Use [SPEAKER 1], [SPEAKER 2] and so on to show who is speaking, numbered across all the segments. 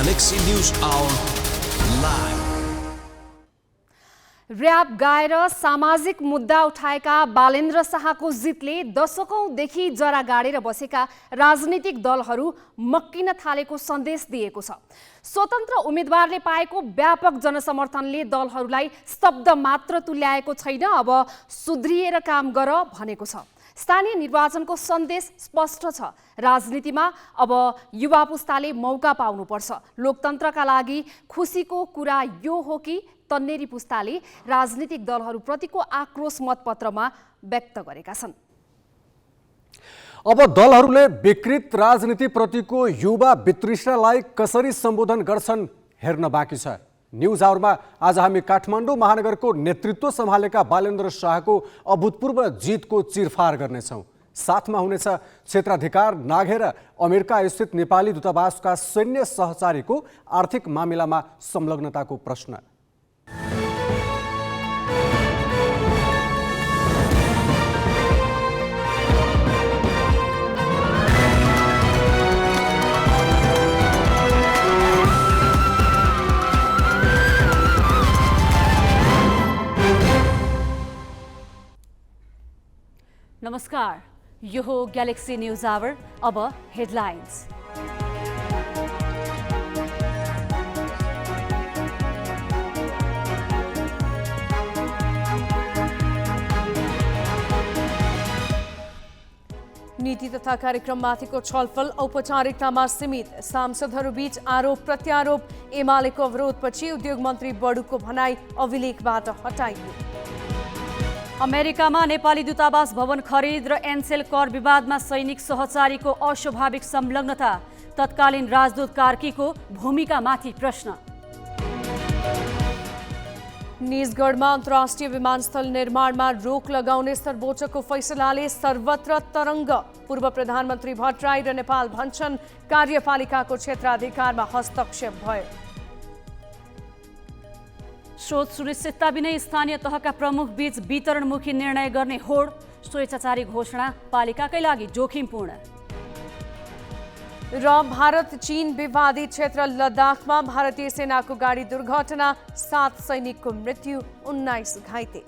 [SPEAKER 1] Galaxy News Hour live.
[SPEAKER 2] Rap गाएर सामाजिक मुद्दा उठाएका बालेन्द्र शाहको जितले दशकौंदेखि जरा गाडेर बसेका राजनीतिक दलहरू मक्किन थालेको सन्देश दिएको छ। स्वतन्त्र उम्मेदवारले पाएको व्यापक जनसमर्थनले दलहरूलाई स्तब्ध मात्र तुल्याएको छैन, अब सुध्रिएर काम गर भनेको छ। स्थानीय निर्वाचनको सन्देश स्पष्ट छ। राजनीतिमा अब युवा पुस्ताले मौका पाउनुपर्छ। लोकतन्त्रका लागि खुसीको कुरा यो हो कि तन्नेरी पुस्ताले राजनीतिक दलहरूप्रतिको आक्रोश मतपत्रमा व्यक्त गरेका छन्।
[SPEAKER 3] अब दलहरूले विकृत राजनीतिप्रतिको युवा वितृष्णालाई कसरी सम्बोधन गर्छन् हेर्न बाँकी छ। न्युज आवरमा आज हामी काठमाडौँ महानगरको नेतृत्व सम्हालेका बालेन्द्र शाहको अभूतपूर्व जितको चिरफार गर्नेछौँ। साथमा हुनेछ क्षेत्राधिकार नाघेर अमेरिका स्थित नेपाली दूतावासका सैन्य सहचारीको आर्थिक मामिलामा संलग्नताको प्रश्न।
[SPEAKER 2] नमस्कार, यो हो ग्यालेक्सी न्युज आवर। अब हेडलाइन्स। नीति तथा कार्यक्रममाथिको छलफल औपचारिकतामा सीमित। सांसदहरूबीच आरोप प्रत्यारोप। एमालेको अवरोधपछि उद्योग मन्त्री बडुको भनाई अभिलेखबाट हटाइयो। अमेरिकामा नेपाली दूतावास भवन खरिद र एनसेल कर विवादमा सैनिक सहचारीको अस्वाभाविक संलग्नता। तत्कालीन राजदूत कार्कीको भूमिकामाथि प्रश्न। निजगढमा अन्तर्राष्ट्रिय विमानस्थल निर्माणमा रोक लगाउने सर्वोच्चको फैसलाले सर्वत्र तरङ्ग। पूर्व प्रधानमन्त्री भट्टराई र नेपाल भन्छन् कार्यपालिकाको क्षेत्राधिकारमा हस्तक्षेप भयो। स्रोत सुनिश्चितता बिनै स्थानीय तहका प्रमुख बीच वितरणमुखी निर्णय गर्ने होड। स्वेच्छाचारी घोषणा पालिकाकै लागि जोखिमपूर्ण। र भारत चीन विवादित क्षेत्र लद्दाखमा भारतीय सेनाको गाडी दुर्घटना। 7 सैनिकको मृत्यु, 19 घाइते।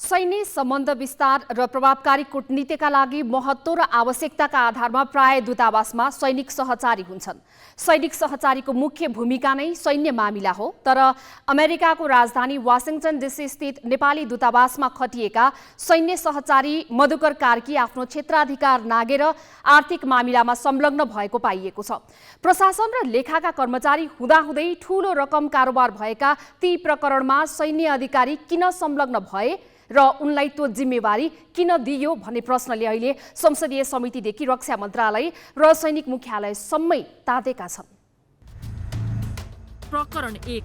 [SPEAKER 2] सैन्य सम्बन्ध विस्तार र प्रभावकारी कूटनीतिका लागि महत्त्व र आवश्यकताका आधारमा प्राय दूतावासमा सैनिक सहचारी हुन्छन्। सैनिक सहचारीको मुख्य भूमिका नै सैन्य मामिला हो। तर अमेरिकाको राजधानी वाशिंगटन डीसी स्थित नेपाली दूतावासमा खटिएका सैन्य सहचारी मधुकर कार्की आफ्नो क्षेत्राधिकार नागेर आर्थिक मामिलामा संलग्न भएको पाइएको छ। प्रशासन र लेखाका कर्मचारी हुँदाहुँदै ठूलो रकम कारोबार भएका ती प्रकरणमा सैन्य अधिकारी किन संलग्न भए र उनलाई त्यो जिम्मेवारी किन दिइयो भन्ने प्रश्नले अहिले संसदीय समितिदेखि रक्षा मन्त्रालय र सैनिक मुख्यालयसम्मै तातेका छन्।
[SPEAKER 4] प्रकरण 1।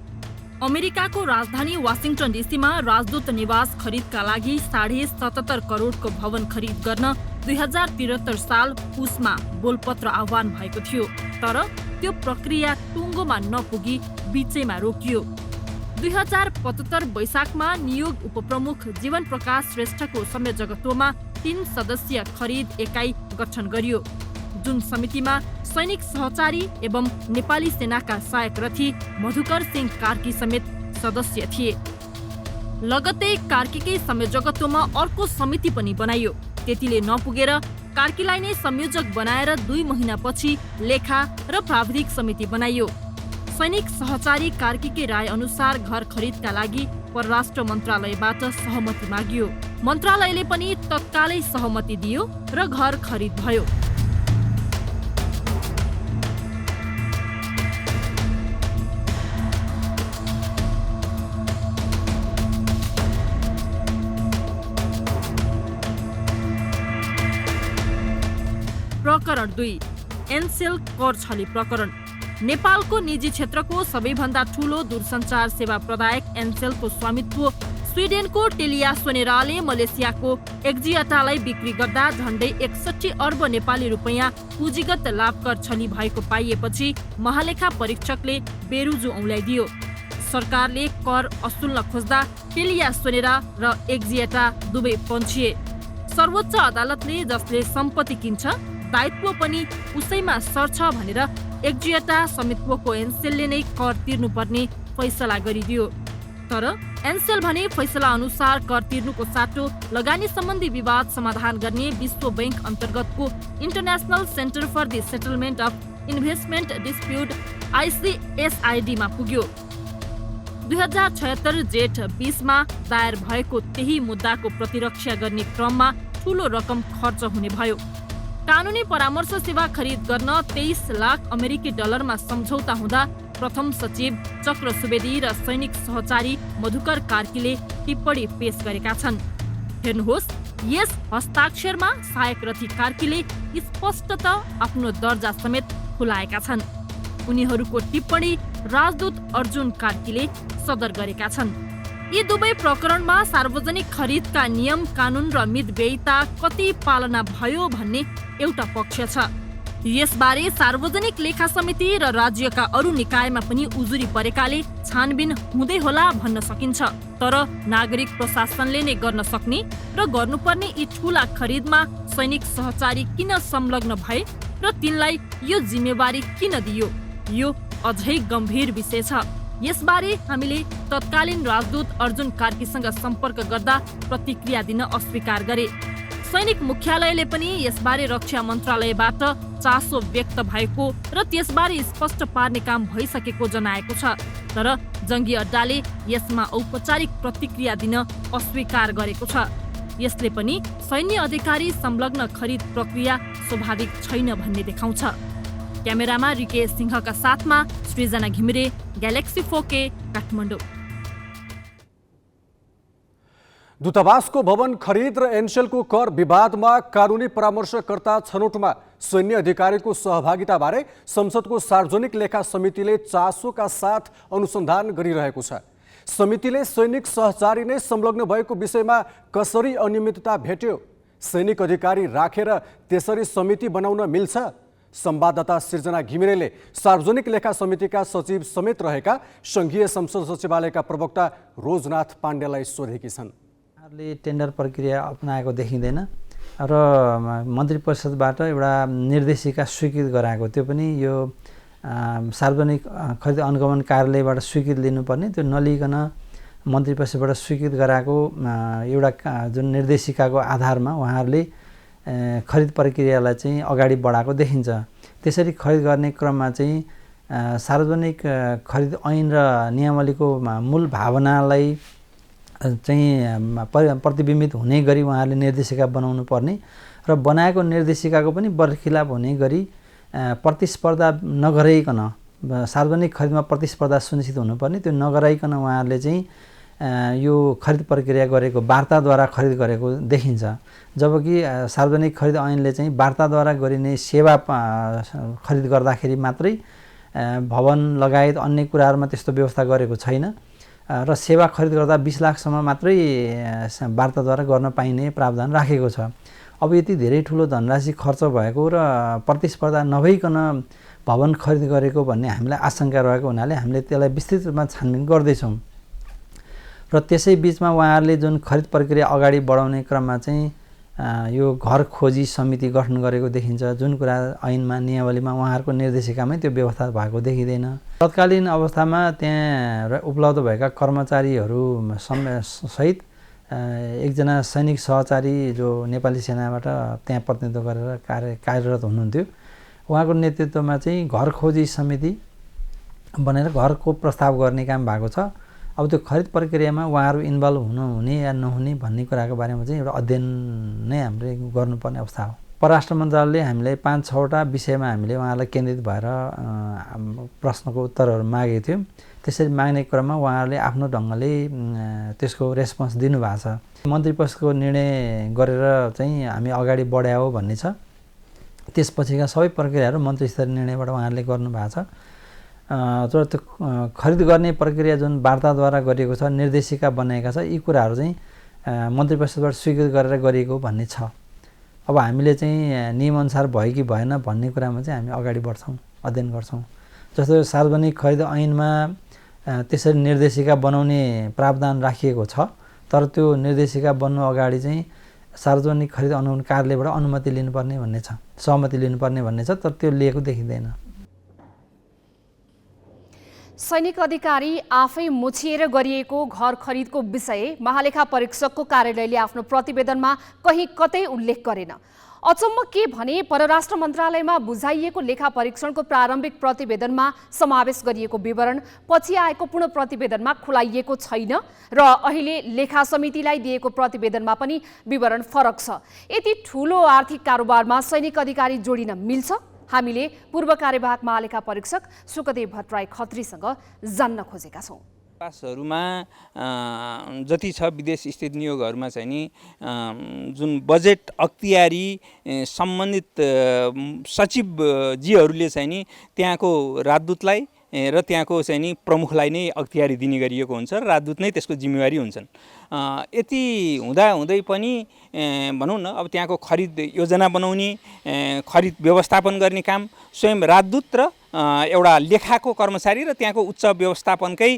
[SPEAKER 4] अमेरिकाको राजधानी वाशिंगटन डीसीमा राजदूत निवास खरिदका लागि 77.5 करोडको भवन खरिद गर्न 2073 साल पुसमा बोलपत्र आह्वान भएको थियो। तर त्यो प्रक्रिया टुङ्गोमा नपुगी बीचैमा रोकियो। 2075 वैशाखमा नियोग उपप्रमुख जीवन प्रकाश श्रेष्ठको संयोजकत्वमा 3 सदस्यीय खरिद एकाइ गठन गरियो, जुन समितिमा सैनिक सहचारी एवं नेपाली सेनाका सहायक रथी मधुकर सिंह कार्की समेत सदस्य थिए। लगत्तै कार्कीकै संयोजकत्वमा अर्को समिति पनि बनाइयो। त्यतिले नपुगेर कार्कीलाई नै संयोजक बनाएर 2 महिनापछि लेखा र प्राविधिक समिति बनाइयो। सैनिक सहचारी कार्कीकै राय अनुसार घर खरिदका लागि परराष्ट्र मन्त्रालयबाट सहमति मागियो। मन्त्रालयले पनि तत्कालै सहमति दियो र घर खरिद भयो। प्रकरण 2। एनसेल कर छली प्रकरण। नेपालको निजी क्षेत्रको सबैभन्दा ठूलो दूरसञ्चार सेवा प्रदायक एनसेलको स्वामित्व स्विडेनको टेलिया सोनेराले मलेसियाको एक्जियाटालाई बिक्री गर्दा झण्डै 61 अर्ब नेपाली रुपैयाँ पुँजीगत लाभकर छली भएको पाइएपछि महालेखा परीक्षकले बेरुजु औँल्याइदियो। सरकारले कर असुल्न खोज्दा टेलिया सोनेरा र एक्जिएटा दुवै पन्छिए। सर्वोच्च अदालतले जसले सम्पत्ति किन्छ दायित्व पनि उसैमा सर्छ भनेर एक्जिएटा स्वामित्वको एन्सेलले नै कर तिर्नुपर्ने फैसला गरिदियो। तर एन्सेल भने फैसला अनुसार कर तिर्नुको साटो लगानी सम्बन्धी विवाद समाधान गर्ने विश्व बैंक अन्तर्गतको international centre for the settlement of investment dispute ICSID मा पुग्यो। 2076 जेठ 20 मा दायर भएको त्यही मुद्दाको प्रतिरक्षा गर्ने क्रममा ठूलो रकम खर्च हुने भयो। कानुनी परामर्श सेवा खरिद गर्न 23 लाख अमेरिकी डलरमा सम्झौता हुँदा प्रथम सचिव चक्र सुवेदी र सैनिक सहचारी मधुकर कार्कीले टिप्पणी पेश गरेका छन्। हेर्नुहोस्, यस हस्ताक्षरमा सहायक रथी कार्कीले स्पष्टत आफ्नो दर्जा समेत खुलाएका छन्। उनीहरूको टिप्पणी राजदूत अर्जुन कार्कीले सदर गरेका छन्। यी दुवै प्रकरणमा सार्वजनिक खरिदका नियम कानुन र मितव्ययिता कति पालना भयो भन्ने एउटा पक्ष छ। यसबारे सार्वजनिक लेखा समिति र राज्यका अरू निकायमा पनि उजुरी परेकाले छानबिन हुँदै होला भन्न सकिन्छ। तर नागरिक प्रशासनले नै गर्न सक्ने र गर्नुपर्ने यी ठूला खरिदमा सैनिक सहचारी किन संलग्न भए र तिनलाई यो जिम्मेवारी किन दियो, यो अझै गम्भीर विषय छ। यसबारे हामीले तत्कालीन राजदूत अर्जुन कार्कीसँग सम्पर्क गर्दा प्रतिक्रिया दिन अस्वीकार गरे। सैनिक मुख्यालयले पनि यसबारे रक्षा मन्त्रालयबाट चासो व्यक्त भएको र त्यसबारे स्पष्ट पार्ने काम भइसकेको जनाएको छ। तर जङ्गी अड्डाले यसमा औपचारिक प्रतिक्रिया दिन अस्वीकार गरेको छ। यसले पनि सैन्य अधिकारी संलग्न खरिद प्रक्रिया स्वाभाविक छैन भन्ने देखाउँछ। क्यामेरामा रिकेश सिंहका साथमा सृजना घिमिरे, ग्यालेक्सी 4K, काठमाडौँ।
[SPEAKER 3] दूतावासको भवन खरिद र एनसेलको कर विवादमा कानुनी परामर्शकर्ता छनौटमा सैन्य अधिकारीको सहभागिताबारे संसदको सार्वजनिक लेखा समितिले चासोका साथ अनुसन्धान गरिरहेको छ। समितिले सैनिक सहचारी नै संलग्न भएको विषयमा कसरी अनियमितता भेट्यो, सैनिक अधिकारी राखेर त्यसरी समिति बनाउन मिल्छ? संवाददाता सृजना घिमिरेले सार्वजनिक लेखा समितिका सचिव समेत रहेका संघीय संसद सचिवालयका प्रवक्ता रोजनाथ पाण्डेलाई सोधेकी छन्।
[SPEAKER 5] टेन्डर प्रक्रिया अपनाएको देखिँदैन र मन्त्री परिषदबाट एउटा निर्देशिका स्वीकृत गराएको, त्यो पनि यो सार्वजनिक खरिद अनुगमन कार्यालयबाट स्वीकृत लिनुपर्ने, त्यो नलिकन मन्त्री परिषदबाट स्वीकृत गराएको एउटा जुन निर्देशिकाको आधारमा उहाँहरूले खरिद प्रक्रियालाई चाहिँ अगाडि बढाएको देखिन्छ। त्यसरी खरिद गर्ने क्रममा चाहिँ सार्वजनिक खरिद ऐन र नियमावलीको मूल भावनालाई चाहिँ प्रतिबिम्बित हुने गरी उहाँहरूले निर्देशिका बनाउनु पर्ने र बनाएको निर्देशिकाको पनि बरखिलाफ हुने गरी प्रतिस्पर्धा नगराइकन, सार्वजनिक खरिदमा प्रतिस्पर्धा सुनिश्चित हुनुपर्ने, त्यो नगराइकन उहाँहरूले चाहिँ यो खरिद प्रक्रिया गरेको वार्ताद्वारा खरिद गरेको देखिन्छ। जबकि सार्वजनिक खरिद ऐनले चाहिँ वार्ताद्वारा गरिने सेवा खरिद गर्दाखेरि मात्रै भवन लगायत अन्य कुराहरूमा त्यस्तो व्यवस्था गरेको छैन र सेवा खरिद गर्दा 20 लाखसम्म मात्रै वार्ताद्वारा गर्न पाइने प्रावधान राखेको छ। अब यति धेरै ठुलो धनराशि खर्च भएको र प्रतिस्पर्धा नभइकन भवन खरिद गरेको भन्ने हामीलाई आशंका रहेको हुनाले हामीले त्यसलाई विस्तृत रूपमा छानबिन गर्दैछौँ र त्यसै बिचमा उहाँहरूले जुन खरिद प्रक्रिया अगाडि बढाउने क्रममा चाहिँ यो घर खोजी समिति गठन गरेको देखिन्छ, जुन कुरा ऐनमा नियमावलीमा उहाँहरूको निर्देशिकामै त्यो व्यवस्था भएको देखिँदैन। तत्कालीन अवस्थामा त्यहाँ उपलब्ध भएका कर्मचारीहरू सहित एकजना सैनिक सहचारी जो नेपाली सेनाबाट त्यहाँ प्रतिनिधित्व गरेर कार्यरत हुनुहुन्थ्यो, उहाँको नेतृत्वमा चाहिँ घर खोजी समिति बनेर घरको प्रस्ताव गर्ने काम भएको छ। अब त्यो खरिद प्रक्रियामा उहाँहरू इन्भल्भ हुने या नहुने भन्ने कुराको बारेमा चाहिँ एउटा अध्ययन नै हामीले गर्नुपर्ने अवस्था हो। परराष्ट्र मन्त्रालयले हामीलाई 5-6वटा विषयमा हामीले उहाँलाई केन्द्रित भएर प्रश्नको उत्तरहरू मागेको थियौँ। त्यसरी माग्ने क्रममा उहाँहरूले आफ्नो ढङ्गले त्यसको रेस्पोन्स दिनुभएको छ। मन्त्री परिषदको निर्णय गरेर चाहिँ हामी अगाडि बढायो भन्ने छ। त्यसपछिका सबै प्रक्रियाहरू मन्त्री स्तरीय निर्णयबाट उहाँहरूले गर्नुभएको छ। तर त्यो खरिद गर्ने प्रक्रिया जुन वार्ताद्वारा गरिएको छ, निर्देशिका बनाएका छ, यी कुराहरू चाहिँ मन्त्री परिषदबाट स्वीकृत गरेर गरिएको भन्ने छ। अब हामीले चाहिँ नियमअनुसार भयो कि भएन भन्ने कुरामा चाहिँ हामी अगाडि बढ्छौँ, अध्ययन गर्छौँ। जस्तो सार्वजनिक खरिद ऐनमा त्यसरी निर्देशिका बनाउने प्रावधान राखिएको छ, तर त्यो निर्देशिका बन्नु अगाडि चाहिँ सार्वजनिक खरिद अनुगमन कार्यालयबाट अनुमति लिनुपर्ने भन्ने छ, सहमति लिनुपर्ने भन्ने छ, तर त्यो लिएको देखिँदैन।
[SPEAKER 2] सैनिक अधिकारी आफै मुछिएर गरिएको घर खरिदको विषय महालेखा परीक्षकको कार्यालयले आफ्नो प्रतिवेदनमा कहीँ कतै उल्लेख गरेन। अचम्म के भने परराष्ट्र मन्त्रालयमा बुझाइएको लेखा परीक्षणको प्रारम्भिक प्रतिवेदनमा समावेश गरिएको विवरण पछि आएको पुनः प्रतिवेदनमा खुलाइएको छैन र अहिले लेखा समितिलाई दिएको प्रतिवेदनमा पनि विवरण फरक छ। यति ठूलो आर्थिक कारोबारमा सैनिक अधिकारी जोडिन मिल्छ? हामीले पूर्व कार्यवाहक महालेखा परीक्षक सुकदेव भट्टराई खत्रीसँग जान्न खोजेका छौँ।
[SPEAKER 6] पासहरूमा जति छ विदेश स्थित नियोगहरूमा चाहिँ नि जुन बजेट अख्तियारी सम्बन्धित सचिवजीहरूले चाहिँ नि त्यहाँको राजदूतलाई र त्यहाँको चाहिँ नि प्रमुखलाई नै अख्तियारी दिने गरिएको हुन्छ र राजदूत नै त्यसको जिम्मेवारी हुन्छन्। यति हुँदै पनि भनौँ न अब त्यहाँको खरिद योजना बनाउने, खरिद व्यवस्थापन गर्ने काम स्वयं राजदूत र एउटा लेखाको कर्मचारी र त्यहाँको उच्च व्यवस्थापनकै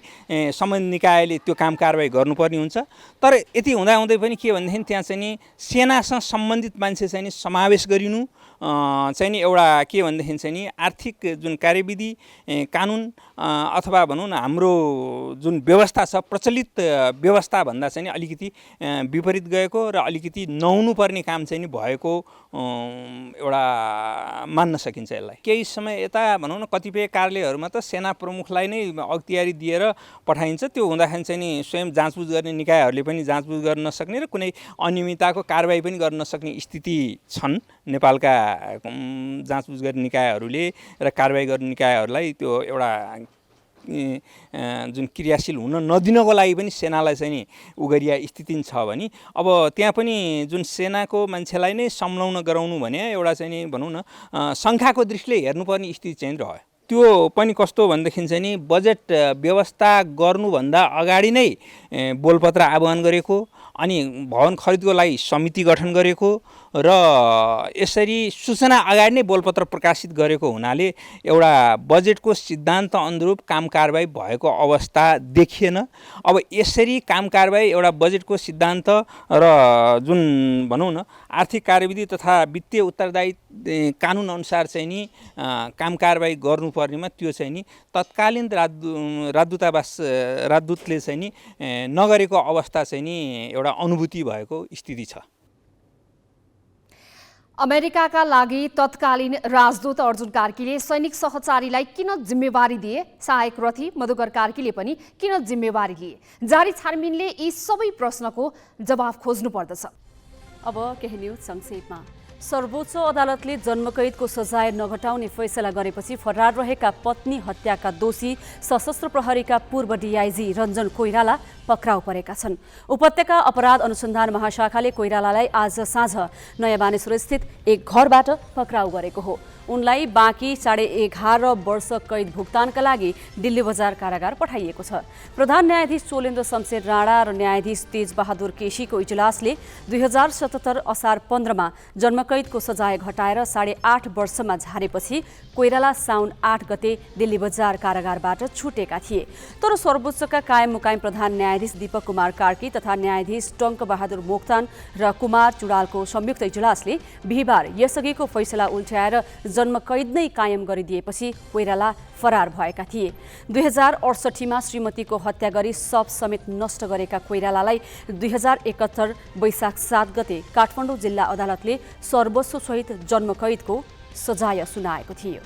[SPEAKER 6] सम्बन्धित निकायले त्यो काम कारबाही गर्नुपर्ने हुन्छ। तर यति हुँदै पनि के भनेदेखि त्यहाँ चाहिँ नि सेनासँग सम्बन्धित मान्छे चाहिँ नि समावेश गरिनु चाहिँ नि एउटा के भनेदेखि चाहिँ नि आर्थिक जुन कार्यविधि कानुन अथवा भनौँ न हाम्रो जुन व्यवस्था छ प्रचलित व्यवस्था भन्दा चाहिँ नि अलिकति विपरीत गएको र अलिकति नहुनुपर्ने काम चाहिँ नि भएको एउटा मान्न सकिन्छ यसलाई। केही समय यता भनौँ न कतिपय कार्यालयहरूमा त सेना प्रमुखलाई नै अख्तियारी दिएर पठाइन्छ। त्यो हुँदाखेरि चाहिँ नि स्वयं जाँचबुझ गर्ने निकायहरूले पनि जाँचबुझ गर्न नसक्ने र कुनै अनियमितताको कारबाही पनि गर्न नसक्ने स्थिति छन् नेपालका जाँचबुझ गर्ने निकायहरूले र कारबाही गर्ने निकायहरूलाई त्यो एउटा जुन क्रियाशील हुन नदिनको लागि पनि सेनालाई चाहिँ नि उगरिया स्थिति छ भने अब त्यहाँ पनि जुन सेनाको मान्छेलाई नै संलग्न गराउनु भने एउटा चाहिँ नि भनौँ न सङ्ख्याको दृष्टिले हेर्नुपर्ने स्थिति चाहिँ रह्यो। त्यो पनि कस्तो भनेदेखि चाहिँ नि बजेट व्यवस्था गर्नुभन्दा अगाडि नै बोलपत्र आह्वान गरेको अनि भवन खरिदको लागि समिति गठन गरेको र यसरी सूचना अगाडि नै बोलपत्र प्रकाशित गरेको हुनाले एउटा बजेटको सिद्धान्त अनुरूप काम कारबाही भएको अवस्था देखिएन। अब यसरी काम कारबाही एउटा बजेटको सिद्धान्त र जुन भनौँ न आर्थिक कार्यविधि तथा वित्तीय उत्तरदायी कानुन अनुसार चाहिँ नि काम कारबाही गर्नुपर्नेमा त्यो चाहिँ नि तत्कालीन राजदूतले चाहिँ नि नगरेको अवस्था चाहिँ नि एउटा अनुभूति भएको स्थिति छ।
[SPEAKER 2] अमेरिकाका लागि तत्कालीन राजदूत अर्जुन कार्कीले सैनिक सहचारीलाई किन जिम्मेवारी दिए? सहायक रथी मधुकर कार्कीले पनि किन जिम्मेवारी लिए? जारी छानबिनले यी सबै प्रश्नको जवाफ खोज्नु पर्दछ। अब केही न्युज संक्षेपमा। सर्वोच्च अदालतले जन्मकैदको सजाय नघटाउने फैसला गरेपछि फरार रहेका पत्नी हत्याका दोषी सशस्त्र प्रहरीका पूर्व डीआईजी रञ्जन कोइराला पक्राउ परेका छन्। उपत्यका अपराध अनुसन्धान महाशाखाले कोइरालालाई आज साँझ नयाँ बानेश्वर स्थित एक घरबाट पक्राउ गरेको हो। उनलाई बाँकी 11.5 वर्ष कैद भुक्तानका लागि दिल्ली बजार कारागार पठाइएको छ। प्रधान न्यायाधीश चोलेन्द्र शमशेर राणा र न्यायाधीश तेजबहादुर केसीको इजलासले 2077 असार 15मा जन्मकैदको सजाय घटाएर 8.5 वर्षमा झारेपछि कोइराला साउन 8 गते दिल्ली बजार कारागारबाट छुटेका थिए। तर सर्वोच्चका कायम मुकायम प्रधान न्यायाधीश दीपक कुमार कार्की तथा न्यायाधीश टङ्क बहादुर मोक्तान र कुमार चुडालको संयुक्त इजलासले बिहिबार यसअघिको फैसला उल्ट्याएर जन्मकैद नै कायम गरिदिएपछि कोइराला फरार भएका थिए। 2068मा श्रीमतीको हत्या गरी शव समेत नष्ट गरेका कोइरालालाई 2071 वैशाख 7 गते काठमाडौँ जिल्ला अदालतले सर्वस्वसहित जन्मकैदको सजाय सुनाएको थियो।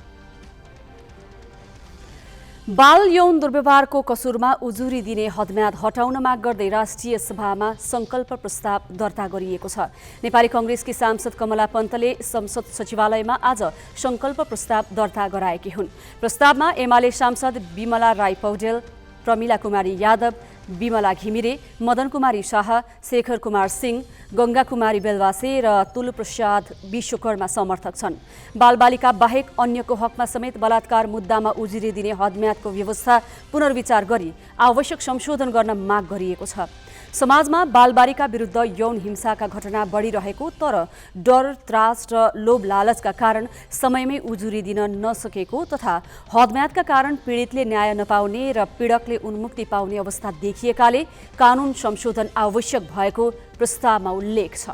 [SPEAKER 2] बाल यौन दुर्व्यवहारको कसुरमा उजुरी दिने हदम्याद हटाउन माग गर्दै राष्ट्रिय सभामा संकल्प प्रस्ताव दर्ता गरिएको छ। नेपाली कांग्रेसकी सांसद कमला पन्तले संसद सचिवालयमा आज संकल्प प्रस्ताव दर्ता गराएकी हुन्। प्रस्तावमा एमाले सांसद विमला राई पौडेल, प्रमिला कुमारी यादव, विमला घिमिरे, मदन कुमारी शाह, शेखर कुमार सिंह, गंगा कुमारी बेलवासे र तुल प्रसाद विश्वकर्मा समर्थक छन्। बालबालिका बाहेक अन्यको हकमा समेत बलात्कार मुद्दामा उजुरी दिने हदम्यादको व्यवस्था पुनर्विचार गरी आवश्यक संशोधन गर्न माग गरिएको छ।
[SPEAKER 7] समाजमा बालबालिका विरुद्ध यौन हिंसाका घटना बढिरहेको तर डर, त्रास र लोभ लालचका कारण समयमै उजुरी दिन नसकेको तथा हदम्यादका कारण पीडितले न्याय नपाउने र पीडकले उन्मुक्ति पाउने अवस्था देखिएकाले कानुन संशोधन आवश्यक भएको प्रस्तावमा उल्लेख छ।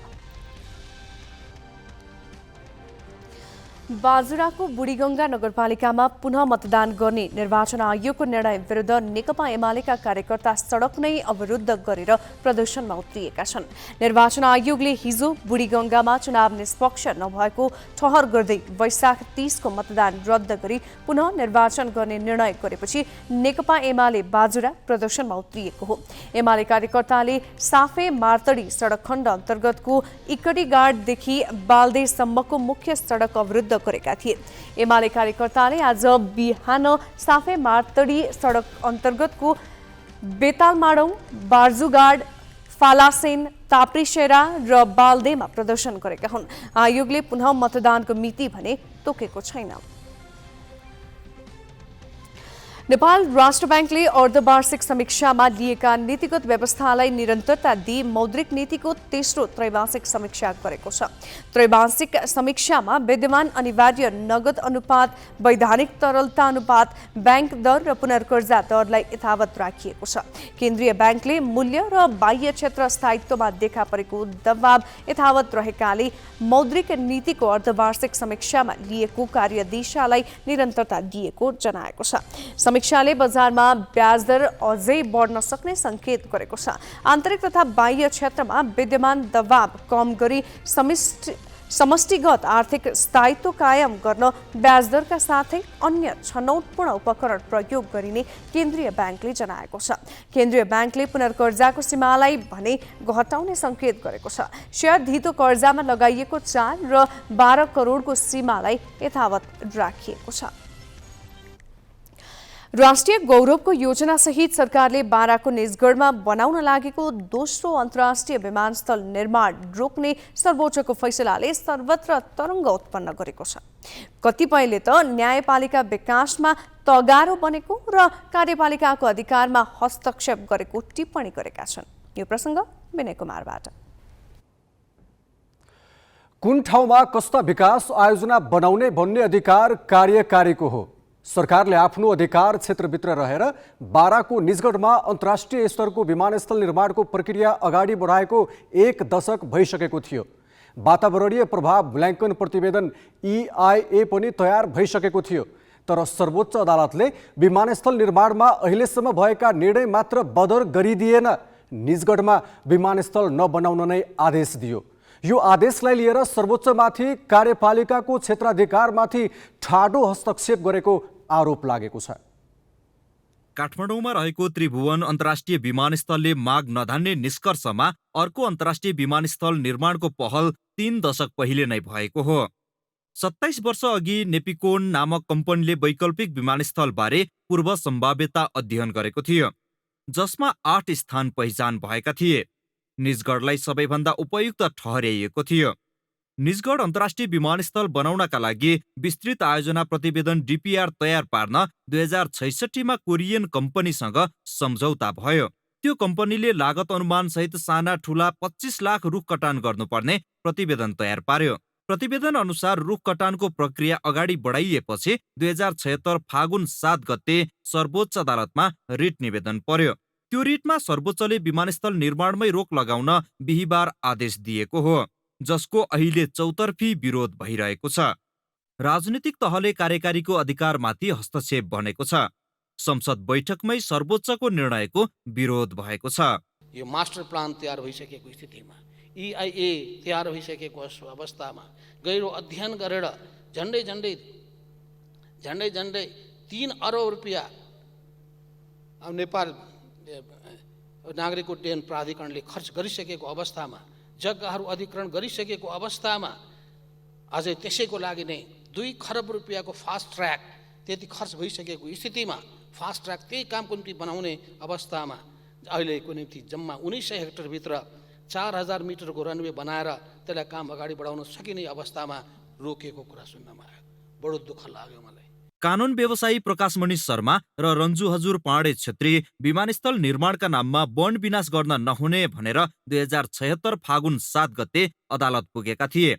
[SPEAKER 8] बाजुराको बुढीगङ्गा नगरपालिकामा पुनः मतदान गर्ने निर्वाचन आयोगको निर्णय विरुद्ध नेकपा एमालेका कार्यकर्ता सडक नै अवरुद्ध गरेर प्रदर्शनमा उत्रिएका छन्। निर्वाचन आयोगले हिजो बुढीगङ्गामा चुनाव निष्पक्ष नभएको ठहर गर्दै वैशाख 30 को मतदान रद्द गरी पुनः निर्वाचन गर्ने निर्णय गरेपछि नेकपा एमाले बाजुरा प्रदर्शनमा उत्रिएको हो। एमाले कार्यकर्ताले साफे मार्तडी सडक खण्ड अन्तर्गतको इकडीगाडदेखि बालदेसम्मको मुख्य सडक अवरुद्ध गरेका थिए। एमाले कार्यकर्ताले आज बिहान साफे मार्तडी सडक अन्तर्गतको बेतालमाडौँ, बार्जुगाड, फालासेन, ताप्रीसेरा र बालदेमा प्रदर्शन गरेका हुन्। आयोगले पुनः मतदानको मिति भने तोकेको छैन। नेपाल राष्ट्र ब्याङ्कले अर्धवार्षिक समीक्षामा लिएका नीतिगत व्यवस्थालाई निरन्तरता दिई मौद्रिक नीतिको तेस्रो त्रैमासिक समीक्षा गरेको छ। त्रैमासिक समीक्षामा विद्यमान अनिवार्य नगद अनुपात, वैधानिक तरलता अनुपात, ब्याङ्क दर र पुनर्कर्जा दरलाई यथावत राखिएको छ। केन्द्रीय ब्याङ्कले मूल्य र बाह्य क्षेत्र स्थायित्वमा देखा परेको दबाव यथावत रहेकाले मौद्रिक नीतिको अर्धवार्षिक समीक्षामा लिएको कार्यदिशालाई निरन्तरता दिएको जनाएको छ। समीक्षाले बजारमा ब्याज दर अझै बढ्न सक्ने संकेत गरेको छ। आन्तरिक तथा बाह्य क्षेत्रमा विद्यमान दबाव कम गरी समष्टिगत आर्थिक स्थायित्व कायम गर्न ब्याज दरका साथै अन्य छनौटपूर्ण उपकरण प्रयोग गरिने केन्द्रीय ब्याङ्कले जनाएको छ। केन्द्रीय ब्याङ्कले पुनर्कर्जाको सीमालाई भने घटाउने संकेत गरेको छ। शेयर धितो कर्जामा लगाइएको 4 र 12 करोडको सीमालाई यथावत राखिएको छ। राष्ट्रिय गौरवको योजनासहित सरकारले बाराको निजगढमा बनाउन लागेको दोस्रो अन्तर्राष्ट्रिय विमानस्थल निर्माण रोक्ने सर्वोच्चको फैसलाले सर्वत्र तरङ्ग उत्पन्न गरेको छ। कतिपयले त न्यायपालिका विकासमा तगारो बनेको र कार्यपालिकाको अधिकारमा हस्तक्षेप गरेको टिप्पणी गरेका छन्। यो प्रसङ्ग विनय कुमारबाट।
[SPEAKER 3] कुन ठाउँमा कस्ता विकास आयोजना बनाउने भन्ने अधिकार कार्यकारीको हो। सरकारले आफ्नो अधिकार क्षेत्रभित्र रहेर बाराको निजगढमा अन्तर्राष्ट्रिय स्तरको विमानस्थल निर्माणको प्रक्रिया अगाडि बढाएको 1 दशक भइसकेको थियो। वातावरणीय प्रभाव मूल्याङ्कन प्रतिवेदन EIA पनि तयार भइसकेको थियो। तर सर्वोच्च अदालतले विमानस्थल निर्माणमा अहिलेसम्म भएका निर्णय मात्र बदर गरिदिएन, निजगढमा विमानस्थल नबनाउन नै आदेश दियो। यो आदेशलाई लिएर सर्वोच्चमाथि कार्यपालिकाको क्षेत्राधिकारमाथि ठाडो हस्तक्षेप गरेको आरोप लागेको छ।
[SPEAKER 9] काठमाडौँमा रहेको त्रिभुवन अन्तर्राष्ट्रिय विमानस्थलले माग नधान्ने निष्कर्षमा अर्को अन्तर्राष्ट्रिय विमानस्थल निर्माणको पहल 3 दशक पहिले नै भएको हो। 27 वर्ष अघि नेपिकोन नामक कम्पनीले वैकल्पिक विमानस्थलबारे पूर्व सम्भाव्यता अध्ययन गरेको थियो, जसमा 8 स्थान पहिचान भएका थिए। निजगढलाई सबैभन्दा उपयुक्त ठहर्याइएको थियो। निजगढ अन्तर्राष्ट्रिय विमानस्थल बनाउनका लागि विस्तृत आयोजना प्रतिवेदन DPR तयार पार्न 2066मा कोरियन कम्पनीसँग सम्झौता भयो। त्यो कम्पनीले लागत अनुमान सहित साना ठूला 25 लाख रुख कटान गर्नुपर्ने प्रतिवेदन तयार पार्यो। प्रतिवेदन अनुसार रुख कटानको प्रक्रिया अगाडि बढाइएपछि 2076 फागुन 7 गते सर्वोच्च अदालतमा रिट निवेदन पर्यो। त्यो रिटमा सर्वोच्चले विमानस्थल निर्माणमै रोक लगाउन बिहीबार आदेश दिएको हो, जसको अहिले चौतर्फी विरोध भइरहेको छ। राजनीतिक तहले कार्यकारीको अधिकारमाथि हस्तक्षेप भनेको छ। संसद बैठकमै सर्वोच्चको निर्णयको विरोध भएको छ।
[SPEAKER 10] यो मास्टर प्लान तयार भइसकेको स्थितिमा, EIA तयार भइसकेको अवस्थामा गहिरो अध्ययन गरेर झन्डै 3 अरब रुपियाँ नेपाल नागरिक उड्डयन प्राधिकरणले खर्च गरिसकेको अवस्थामा, जग्गाहरू अधिग्रहण गरिसकेको अवस्थामा अझै त्यसैको लागि नै 2 खरब रुपियाँको फास्ट ट्र्याक त्यति खर्च भइसकेको स्थितिमा फास्ट ट्र्याक त्यही कामको निम्ति बनाउने अवस्थामा अहिलेको निम्ति जम्मा 1900 हेक्टरभित्र 4000 मिटरको रनवे बनाएर त्यसलाई काम अगाडि बढाउन सकिने अवस्थामा रोकेको कुरा सुन्नमा आयो। बडो दुःख लाग्यो मलाई।
[SPEAKER 9] कानुन व्यवसायी प्रकाशमणि शर्मा र रन्जु हजुर पाँडे छेत्री विमानस्थल निर्माणका नाममा वन विनाश गर्न नहुने भनेर 2076 फागुन 7 गते अदालत पुगेका थिए।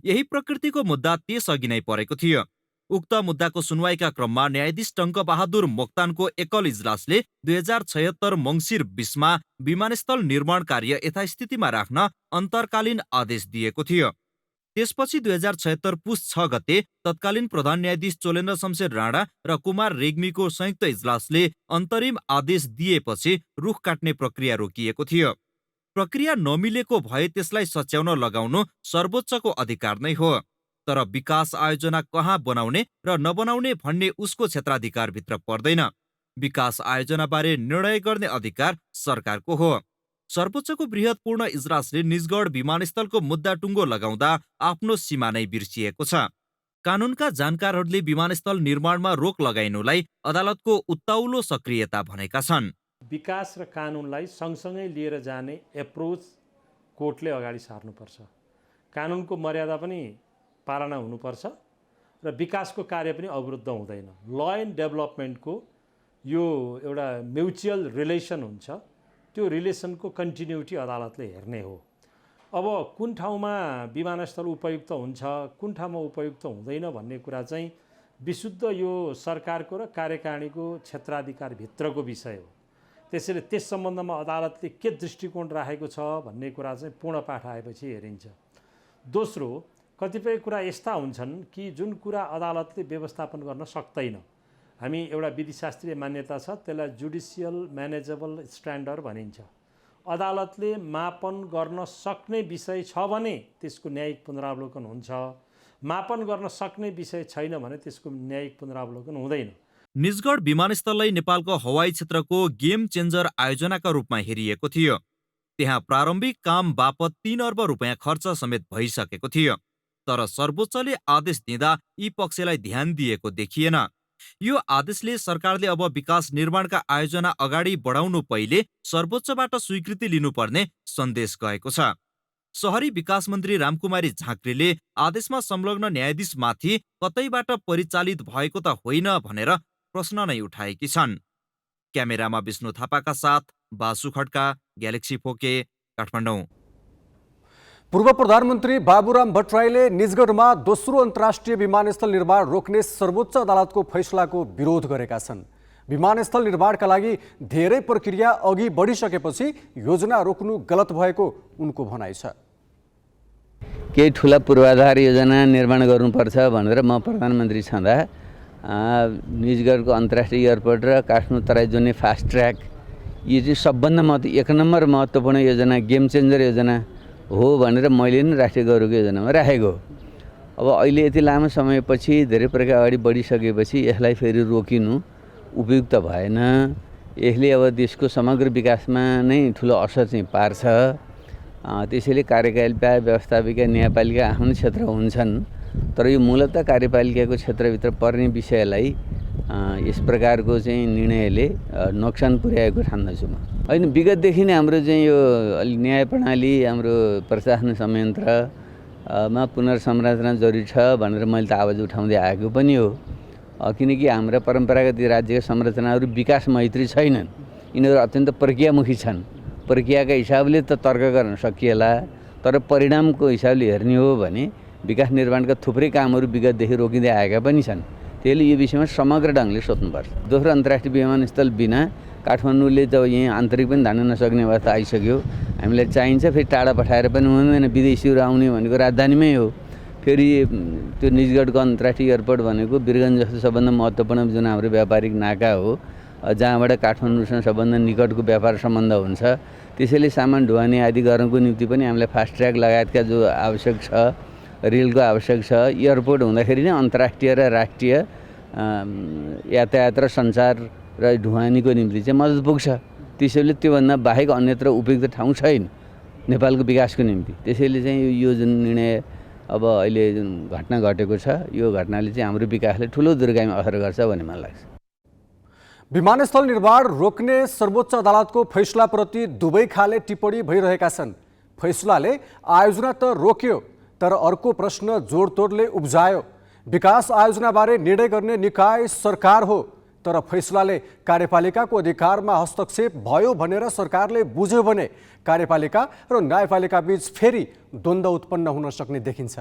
[SPEAKER 9] यही प्रकृतिको मुद्दा त्यसअघि नै परेको थियो। उक्त मुद्दाको सुनवाईका क्रममा न्यायाधीश टङ्कबहादुर मोक्तानको एकल इजलासले 2076 मङ्सिर 20 मा विमानस्थल निर्माण कार्य यथास्थितिमा राख्न अन्तर्कालीन आदेश दिएको थियो। त्यसपछि 2076 पुस 6 गते तत्कालीन प्रधान न्यायाधीश चोलेन्द्र शमशेर राणा र कुमार रेग्मीको संयुक्त इजलासले अन्तरिम आदेश दिएपछि रुख काट्ने प्रक्रिया रोकिएको थियो। प्रक्रिया नमिलेको भए त्यसलाई सच्याउन लगाउनु सर्वोच्चको अधिकार नै हो, तर विकास आयोजना कहाँ बनाउने र नबनाउने भन्ने उसको क्षेत्राधिकारभित्र पर्दैन। विकास आयोजनाबारे निर्णय गर्ने अधिकार सरकारको हो। सर्वोच्चको बृहत पूर्ण इजलासले निजगढ विमानस्थलको मुद्दा टुङ्गो लगाउँदा आफ्नो सीमा नै बिर्सिएको छ। कानुनका जानकारहरूले विमानस्थल निर्माणमा रोक लगाइनुलाई अदालतको उत्ताउलो सक्रियता भनेका छन्।
[SPEAKER 11] विकास र कानुनलाई सँगसँगै लिएर जाने एप्रोच कोर्टले अगाडि सार्नुपर्छ। कानुनको मर्यादा पनि पालना हुनुपर्छ र विकासको कार्य पनि अवरुद्ध हुँदैन। ल एन्ड डेभलपमेन्टको यो एउटा म्युचुअल रिलेसन हुन्छ, त्यो रिलेसनको कन्टिन्युटी अदालतले हेर्ने हो। अब कुन ठाउँमा विमानस्थल उपयुक्त हुन्छ, कुन ठाउँमा उपयुक्त हुँदैन भन्ने कुरा चाहिँ विशुद्ध यो सरकारको र कार्यकारिणीको क्षेत्राधिकारभित्रको विषय हो। त्यसैले त्यस सम्बन्धमा अदालतले के दृष्टिकोण राखेको छ भन्ने कुरा चाहिँ पूर्ण पाठ आएपछि हेरिन्छ। दोस्रो, कतिपय कुरा यस्ता हुन्छन् कि जुन कुरा अदालतले व्यवस्थापन गर्न सक्दैन। हामी एउटा विधिशास्त्रीय मान्यता छ, त्यसलाई जुडिसियल म्यानेजेबल स्ट्यान्डर्ड भनिन्छ। अदालतले मापन गर्न सक्ने विषय छ भने त्यसको न्यायिक पुनरावलोकन हुन्छ, मापन गर्न सक्ने विषय छैन भने त्यसको न्यायिक पुनरावलोकन हुँदैन।
[SPEAKER 9] निजगढ विमानस्थललाई नेपालको हवाई क्षेत्रको गेम चेन्जर आयोजनाका रूपमा हेरिएको थियो। त्यहाँ प्रारम्भिक काम बापत 3 अर्ब रुपियाँ खर्च समेत भइसकेको थियो, तर सर्वोच्चले आदेश दिँदा यी पक्षलाई ध्यान दिएको देखिएन। यो आदेशले सरकारले अब विकास निर्माणका आयोजना अगाडि बढाउनु पहिले सर्वोच्चबाट स्वीकृति लिनुपर्ने सन्देश गएको छ। शहरी विकास मन्त्री रामकुमारी झाँक्रीले आदेशमा संलग्न न्यायाधीशमाथि कतैबाट परिचालित भएको त होइन भनेर प्रश्न नै उठाएकी छन्। क्यामेरामा विष्णु थापाका साथ बासु खड्का, ग्यालेक्सी फोके, काठमाडौँ।
[SPEAKER 3] पूर्व प्रधानमन्त्री बाबुराम भट्टराईले निजगढमा दोस्रो अन्तर्राष्ट्रिय विमानस्थल निर्माण रोक्ने सर्वोच्च अदालतको फैसलाको विरोध गरेका छन्। विमानस्थल निर्माणका लागि धेरै प्रक्रिया अघि बढिसकेपछि योजना रोक्नु गलत भएको उनको भनाइ छ।
[SPEAKER 12] केही ठुला पूर्वाधार योजना निर्माण गर्नुपर्छ भनेर म प्रधानमन्त्री छँदा निजगढको अन्तर्राष्ट्रिय एयरपोर्ट र काठमाडौँ तराई जोड्ने फास्ट ट्र्याक यो चाहिँ सबभन्दा 1 नम्बर महत्त्वपूर्ण योजना, गेम चेन्जर योजना हो भनेर मैले नि राष्ट्रिय गौरवको योजनामा राखेको। अब अहिले यति लामो समयपछि धेरै प्रक्रिया अगाडि बढिसकेपछि यसलाई फेरि रोकिनु उपयुक्त भएन। यसले अब देशको समग्र विकासमा नै ठुलो असर चाहिँ पार्छ। त्यसैले कार्यपालिका, व्यवस्थापिका, न्यायपालिका आफ्नो क्षेत्र हुन्छन्, तर यो मूलतः कार्यपालिकाको क्षेत्रभित्र पर्ने विषयलाई यस प्रकारको चाहिँ निर्णयले नोक्सान पुर्याएको ठान्दछु म। होइन, विगतदेखि नै हाम्रो चाहिँ यो न्याय प्रणाली, हाम्रो प्रशासन संयन्त्रमा पुनर्संरचना जरुरी छ भनेर मैले त आवाज उठाउँदै आएको पनि हो। किनकि हाम्रा परम्परागत राज्यका संरचनाहरू विकास मैत्री छैनन्, यिनीहरू अत्यन्त प्रक्रियामुखी छन्। प्रक्रियाका हिसाबले त तर्क गर्न सकिएला, तर परिणामको हिसाबले हेर्ने हो भने विकास निर्माणका थुप्रै कामहरू विगतदेखि रोकिँदै आएका पनि छन्। त्यसले यो विषयमा समग्र ढङ्गले सोच्नुपर्छ। दोस्रो अन्तर्राष्ट्रिय विमानस्थल बिना काठमाडौँले जब यहीँ आन्तरिक पनि धान्न नसक्ने अवस्था आइसक्यो, हामीलाई चाहिन्छ फेरि टाढा पठाएर पनि हुँदैन। विदेशीहरू आउने भनेको राजधानीमै हो। फेरि त्यो निजगढको अन्तर्राष्ट्रिय एयरपोर्ट भनेको वीरगञ्ज जस्तो सबभन्दा महत्त्वपूर्ण जुन हाम्रो व्यापारिक नाका हो, जहाँबाट काठमाडौँसँग सबभन्दा निकटको व्यापार सम्बन्ध हुन्छ। त्यसैले सामान ढुवानी आदि गर्नको निम्ति पनि हामीलाई फास्ट ट्र्याक लगायतका जो आवश्यक छ, रेलको आवश्यक छ। एयरपोर्ट हुँदाखेरि नै अन्तर्राष्ट्रिय र राष्ट्रिय यातायात र सञ्चार र ढुवानीको निम्ति चाहिँ मद्दत पुग्छ। त्यसैले त्योभन्दा बाहेक अन्यत्र उपयुक्त ठाउँ छैन नेपालको विकासको निम्ति। त्यसैले चाहिँ यो जुन निर्णय अब अहिले जुन घटना घटेको छ, यो घटनाले चाहिँ हाम्रो विकासलाई ठुलो दूरगामी असर गर्छ भन्ने मलाई लाग्छ।
[SPEAKER 3] विमानस्थल निर्माण रोक्ने सर्वोच्च अदालतको फैसलाप्रति दुवै खाले टिप्पणी भइरहेका छन्। फैसलाले आयोजना त रोक्यो, तर अर्को प्रश्न जोडतोडले उब्जायो। विकास आयोजनाबारे निर्णय गर्ने निकाय सरकार हो, तर फैसलाले कार्यपालिकाको अधिकारमा हस्तक्षेप भयो भनेर सरकारले बुझ्यो भने कार्यपालिका र न्यायपालिका बीच फेरि द्वन्द्व उत्पन्न हुन सक्ने देखिन्छ।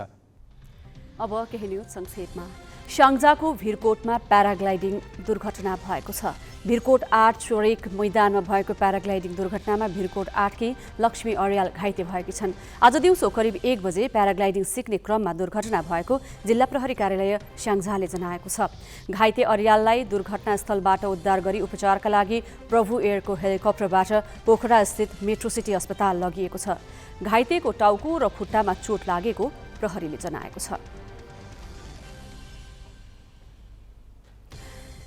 [SPEAKER 7] अब केही न्युज संक्षेपमा। स्याङ्जाको भिरकोटमा प्याराग्लाइडिङ दुर्घटना भएको छ। भिरकोट 8 चोरेक मैदानमा भएको प्याराग्लाइडिङ दुर्घटनामा भिरकोट 8 की लक्ष्मी अर्याल घाइते भएकी छन्। आज दिउँसो करिब 1 बजे प्याराग्लाइडिङ सिक्ने क्रममा दुर्घटना भएको जिल्ला प्रहरी कार्यालय स्याङ्जाले जनाएको छ। घाइते अर्याललाई दुर्घटनास्थलबाट उद्धार गरी उपचारका लागि प्रभु एयरको हेलिकप्टरबाट पोखरा स्थित मेट्रो सिटी अस्पताल लगिएको छ। घाइतेको टाउको र खुट्टामा चोट लागेको प्रहरीले जनाएको छ।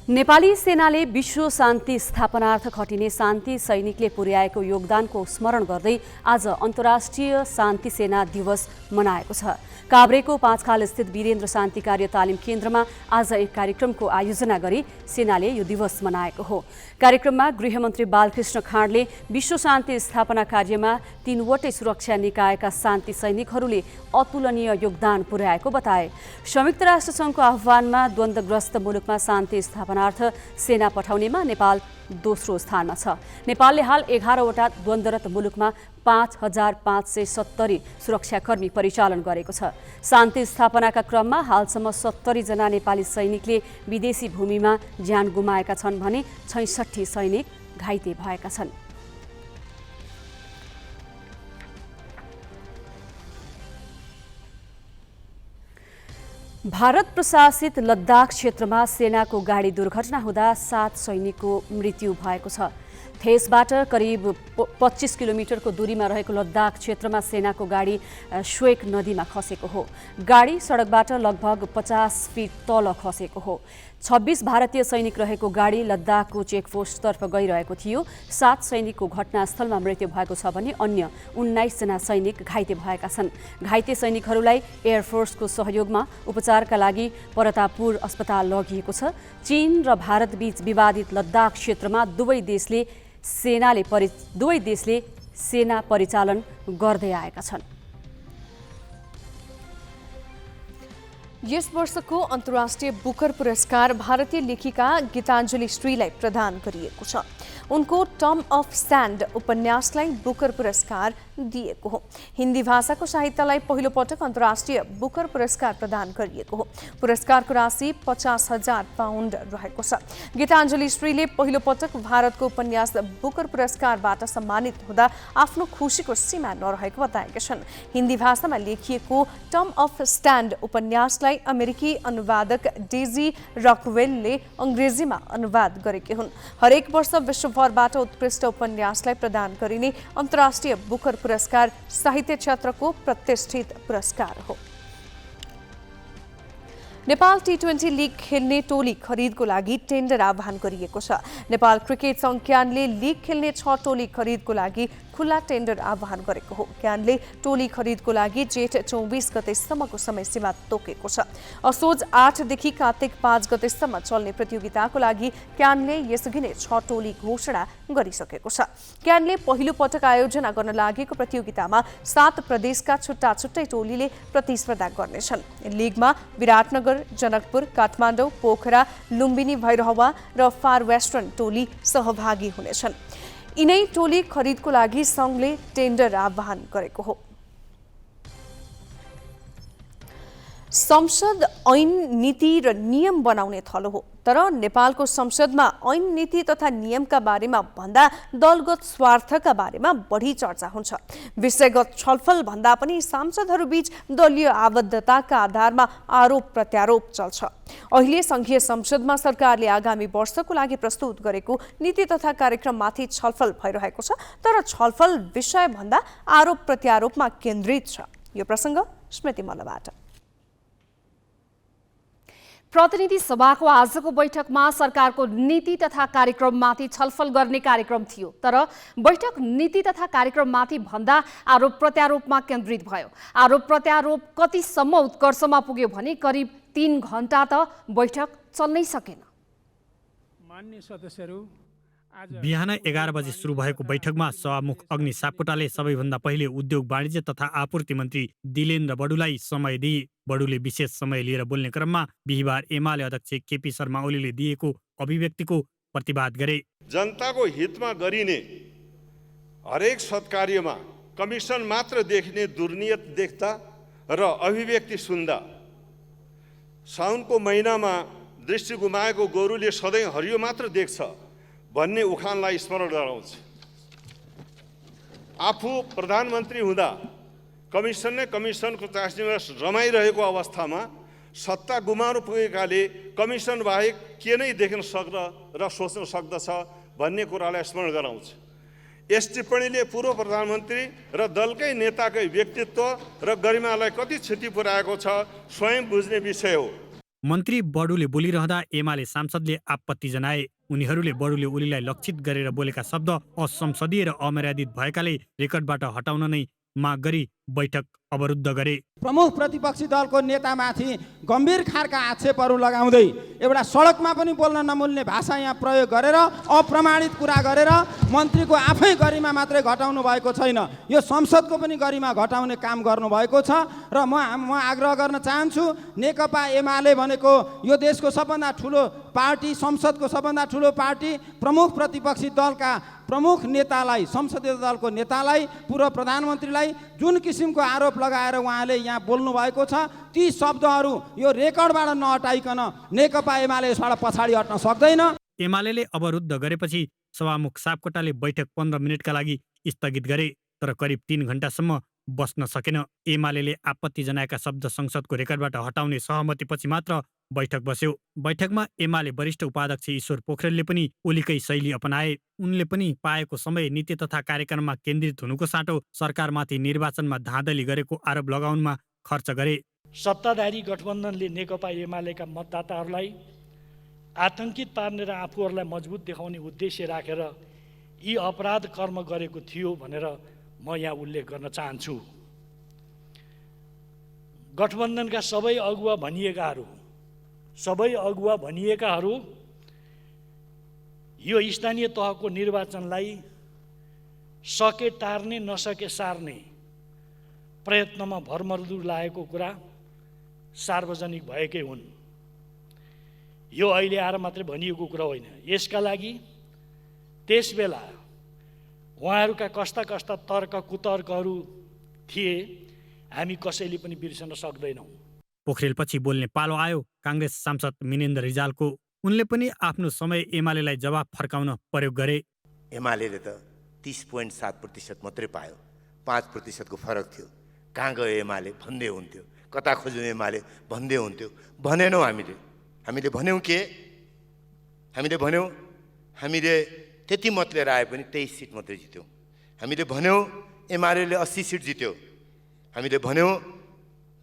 [SPEAKER 7] नेपाली सेनाले विश्व शान्ति स्थापनार्थ खटिने शान्ति सैनिकले पुर्याएको योगदानको स्मरण गर्दै आज अन्तर्राष्ट्रिय शान्ति सेना दिवस मनाएको छ। काभ्रेको पाँचखाल स्थित वीरेन्द्र शान्ति कार्य तालिम केन्द्रमा आज एक कार्यक्रमको आयोजना गरी सेनाले यो दिवस मनाएको हो। कार्यक्रममा गृहमन्त्री बालकृष्ण खाँडले विश्व शान्ति स्थापना कार्यमा 3वटै सुरक्षा निकायका शान्ति सैनिकहरूले अतुलनीय योगदान पुर्याएको बताए। संयुक्त राष्ट्र सङ्घको आह्वानमा द्वन्द्वग्रस्त मुलुकमा शान्ति स्थापनार्थ सेना पठाउनेमा नेपाल दोस्रो स्थानमा छ। नेपालले हाल 11वटा द्वन्द्वरत मुलुकमा 5570 सुरक्षाकर्मी परिचालन गरेको छ। शान्ति स्थापनाका क्रममा हालसम्म 70 जना नेपाली सैनिकले विदेशी भूमिमा ज्यान गुमाएका छन् भने 66 सैनिक घाइते भएका छन्। भारत प्रशासित लद्दाख क्षेत्रमा सेनाको गाडी दुर्घटना हुँदा 7 सैनिकको मृत्यु भएको छ। थेसबाट करिब 25 किलोमिटरको दूरीमा रहेको लद्दाख क्षेत्रमा सेनाको गाडी श्वेक नदीमा खसेको हो। गाडी सडकबाट लगभग 50 फिट तल खसेको हो। 26 भारतीय सैनिक रहेको गाडी लद्दाखको चेकपोस्टतर्फ गइरहेको थियो। 7 सैनिकको घटनास्थलमा मृत्यु भएको छ भने अन्य 19 जना सैनिक घाइते भएका छन्। घाइते सैनिकहरूलाई एयरफोर्सको सहयोगमा उपचारका लागि परतापुर अस्पताल लगिएको छ। चीन र भारत बीच विवादित लद्दाख क्षेत्रमा दुवै देशले सेना परिचालन गर्दै आएका छन्।
[SPEAKER 8] यस वर्षको अन्तर्राष्ट्रिय बुकर पुरस्कार भारतीय लेखिका गीताञ्जली श्रीलाई प्रदान गरिएको छ। उनको टर्म अफ स्ट्यान्ड उपन्यासलाई बुकर पुरस्कार दिएको हो। हिन्दी भाषाको साहित्यलाई पहिलो पटक अन्तर्राष्ट्रिय बुकर पुरस्कार प्रदान गरिएको हो। पुरस्कारको राशि 50,000 पाउन्ड रहेको छ। गीताञ्जली श्रीले पहिलो पटक भारतको उपन्यास बुकर पुरस्कारबाट सम्मानित हुँदा आफ्नो खुसीको सीमा नरहेको बताएका छन्। हिन्दी भाषामा लेखिएको टर्म अफ स्ट्यान्ड उपन्यासलाई अमेरिकी अनुवादक डेजी रकवेलले अङ्ग्रेजीमा अनुवाद गरेकी हुन्। हरेक वर्ष विश्वभरबाट उत्कृष्ट उपन्यासलाई प्रदान गरिने अन्तर्राष्ट्रिय बुकर पुरस्कार साहित्य क्षेत्रको प्रतिष्ठित पुरस्कार हो। नेपाल T20 लिग खेल्ने टोली खरिदको लागि टेन्डर आह्वान गरिएको छ। नेपाल क्रिकेट सङ्घ क्यानले लिग खेल्ने 6 टोली खरिदको लागि खुल्ला टेन्डर आह्वान गरेको हो। क्यानले टोली खरिदको लागि जेठ 24 गतेसम्मको समय सीमा तोकेको छ। असोज 8 देखि कार्तिक 5 गतेसम्म चल्ने प्रतियोगिताको लागि क्यानले यसअघि नै 6 टोली घोषणा गरिसकेको छ। क्यानले पहिलो पटक आयोजना गर्न लागेको प्रतियोगितामा 7 प्रदेशका छुट्टा छुट्टै टोलीले प्रतिस्पर्धा गर्नेछन्। लिगमा विराटनगर, जनकपुर, काठमाडौँ, पोखरा, लुम्बिनी, भैरहवा र फार वेस्टर्न टोली सहभागी हुनेछन्। यिनै टोली खरिदको लागि सङ्घले टेन्डर आह्वान गरेको हो। संसद ऐन, नीति र नियम बनाउने थलो हो, तर नेपालको संसदमा ऐन, नीति तथा नियमका बारेमा भन्दा दलगत स्वार्थका बारेमा बढी चर्चा हुन्छ। विषयगत छलफल भन्दा पनि सांसदहरूबीच दलीय आबद्धताका आधारमा आरोप प्रत्यारोप चल्छ। अहिले संघीय संसदमा सरकारले आगामी वर्षको लागि प्रस्तुत गरेको नीति तथा कार्यक्रममाथि छलफल भइरहेको छ, तर छलफल विषय भन्दा आरोप प्रत्यारोपमा केन्द्रित छ। यो प्रसङ्ग स्मृति मल्लबाट।
[SPEAKER 2] प्रतिनिधि सभाको आजको बैठकमा सरकारको नीति तथा कार्यक्रममाथि छलफल गर्ने कार्यक्रम थियो, तर बैठक नीति तथा कार्यक्रममाथि भन्दा आरोप प्रत्यारोपमा केन्द्रित भयो। आरोप प्रत्यारोप कतिसम्म उत्कर्षमा पुग्यो भने करिब 3 घण्टा त बैठक चल्नै सकेन।
[SPEAKER 13] मान्य सदस्यहरू, बिहान 11 बजे सुरु भएको बैठकमा सभामुख अग्नि सापकोटाले सबैभन्दा पहिले उद्योग वाणिज्य तथा आपूर्ति मन्त्री दिलेन्द्र बडुलाई समय दिए। बडुले विशेष समय लिएर बोल्ने क्रममा बिहिबार एमाले अध्यक्ष केपी शर्मा ओलीले दिएको अभिव्यक्तिको प्रतिवाद गरे।
[SPEAKER 14] जनताको हितमा गरिने हरेक सत्कार्यमा कमिसन मात्र देखिने दुर्नियत देख्दा र अभिव्यक्ति सुन्दा साउनको महिनामा दृष्टि गुमाएको गोरुले सधैँ हरियो मात्र देख्छ भन्ने उखानलाई स्मरण गराउँछ। आफू प्रधानमन्त्री हुँदा कमिसन नै कमिसनको चासनीमा रमाइरहेको अवस्थामा सत्ता गुमाउनु पुगेकाले कमिसन बाहेक के नै देख्न सक्द र सोच्न सक्दछ भन्ने कुरालाई स्मरण गराउँछ। यस टिप्पणीले पूर्व प्रधानमन्त्री र दलकै नेताकै व्यक्तित्व र गरिमालाई कति क्षति पुर्याएको छ स्वयं बुझ्ने विषय हो।
[SPEAKER 13] मन्त्री बडुले बोलिरहँदा एमाले सांसदले आपत्ति जनाए। उनीहरूले बडुले ओलीलाई लक्षित गरेर बोलेका शब्द असंसदीय र अमर्यादित भएकाले रेकर्डबाट हटाउन नै माग गरी बैठक अवरुद्ध गरे।
[SPEAKER 15] प्रमुख प्रतिपक्षी दलको नेतामाथि गम्भीर खालका आक्षेपहरू लगाउँदै एउटा सडकमा पनि बोल्न नमिल्ने भाषा यहाँ प्रयोग गरेर अप्रमाणित कुरा गरेर मन्त्रीको आफै गरिमा मात्रै घटाउनु भएको छैन, यो संसदको पनि गरिमा घटाउने काम गर्नुभएको छ। र म आग्रह गर्न चाहन्छु, नेकपा एमाले भनेको यो देशको सबभन्दा ठुलो पार्टी, संसदको सबभन्दा ठुलो पार्टी, प्रमुख प्रतिपक्षी दलका प्रमुख नेतालाई, संसदीय दलको नेतालाई, पूर्व प्रधानमन्त्रीलाई जुन किसिमको आरोप लगाएर उहाँले यहाँ बोल्नु भएको छ, ती शब्दहरू यो रेकर्डबाट नहटाइकन नेकपा एमाले यसबाट पछाडि हट्न सक्दैन।
[SPEAKER 13] एमाले अवरुद्ध गरेपछि सभामुख सापकोटाले बैठक 15 मिनटका लागि स्थगित गरे, तर करिब 3 घण्टासम्म बस्न सकेन। एमाले आपत्ति जनाएका शब्द संसदको रेकर्डबाट हटाउने सहमतिपछि मात्र बैठक बस्यो। बैठकमा एमाले वरिष्ठ उपाध्यक्ष ईश्वर पोखरेलले पनि ओलीकै शैली अपनाए। उनले पनि पाएको समय नीति तथा कार्यक्रममा केन्द्रित हुनुको साटो सरकारमाथि निर्वाचनमा धाँधली गरेको आरोप लगाउनमा खर्च गरे।
[SPEAKER 16] सत्ताधारी गठबन्धनले नेकपा एमालेका मतदाताहरूलाई आतंकित पार्ने र आफूहरूलाई मजबुत देखाउने उद्देश्य राखेर यी अपराध कर्म गरेको थियो भनेर म यहाँ उल्लेख गर्न चाहन्छु। गठबन्धनका सबै अगुवा भनिएकाहरू यो स्थानीय तहको निर्वाचनलाई सके टार्ने नसके सार्ने प्रयत्नमा भरमरदुर लागेको कुरा सार्वजनिक भएकै हुन्। यो अहिले आएर मात्रै भनिएको कुरा होइन। यसका लागि त्यसबेला उहाँहरूका कस्ता कस्ता तर्क कुतर्कहरू थिए हामी कसैले पनि बिर्सन सक्दैनौँ।
[SPEAKER 13] पोखरेलपछि बोल्ने पालो आयो काङ्ग्रेस सांसद मिनेन्द्र रिजालको। उनले पनि आफ्नो समय एमालेलाई जवाफ फर्काउन प्रयोग गरे।
[SPEAKER 17] एमाले त 30.7% मात्रै पायो, 5% को फरक थियो। कहाँ गयो एमाले भन्दै हुन्थ्यो, कता खोज्यो एमाले भन्दै हुन्थ्यो। भनेनौँ हामीले भन्यौँ के? हामीले भन्यौँ हामीले त्यति मत लिएर आए पनि 23 सिट मात्रै जित्यौँ। हामीले भन्यौँ एमाले 80 सिट जित्यो। हामीले भन्यौँ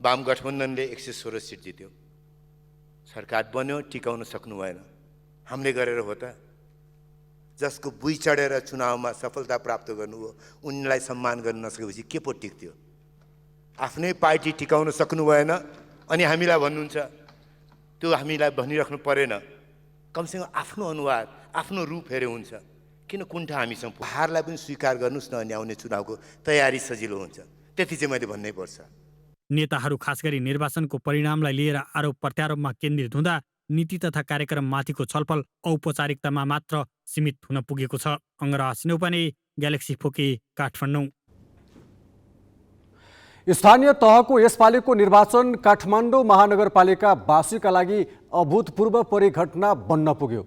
[SPEAKER 17] वाम गठबन्धनले 116 सिट जित्यो। सरकार बन्यो, टिकाउन सक्नु भएन। हामीले गरेर हो त? जसको बुई चढेर चुनावमा सफलता प्राप्त गर्नुभयो उनलाई सम्मान गर्न नसकेपछि के पो टिक्थ्यो? आफ्नै पार्टी टिकाउन सक्नु भएन अनि हामीलाई भन्नुहुन्छ, त्यो हामीलाई भनिराख्नु परेन। कमसेकम आफ्नो अनुहार, आफ्नो रूप हेरे हुन्छ। किन कुण्ठा हामीसँग? हारलाई पनि स्वीकार गर्नुहोस् न, अनि आउने चुनावको तयारी सजिलो हुन्छ। त्यति चाहिँ मैले भन्नै पर्छ।
[SPEAKER 13] नेताहरू खास गरी निर्वाचनको परिणामलाई लिएर आरोप प्रत्यारोपमा केन्द्रित हुँदा नीति तथा कार्यक्रम माथिको छलफल औपचारिकतामा मात्र सीमित हुन पुगेको छ। अङ्गराज नेउपाने, ग्यालेक्सी फोके, काठमाडौँ।
[SPEAKER 3] स्थानीय तहको यसपालिको निर्वाचन काठमाडौँ महानगरपालिका वासीका लागि अभूतपूर्व परिघटना बन्न पुग्यो।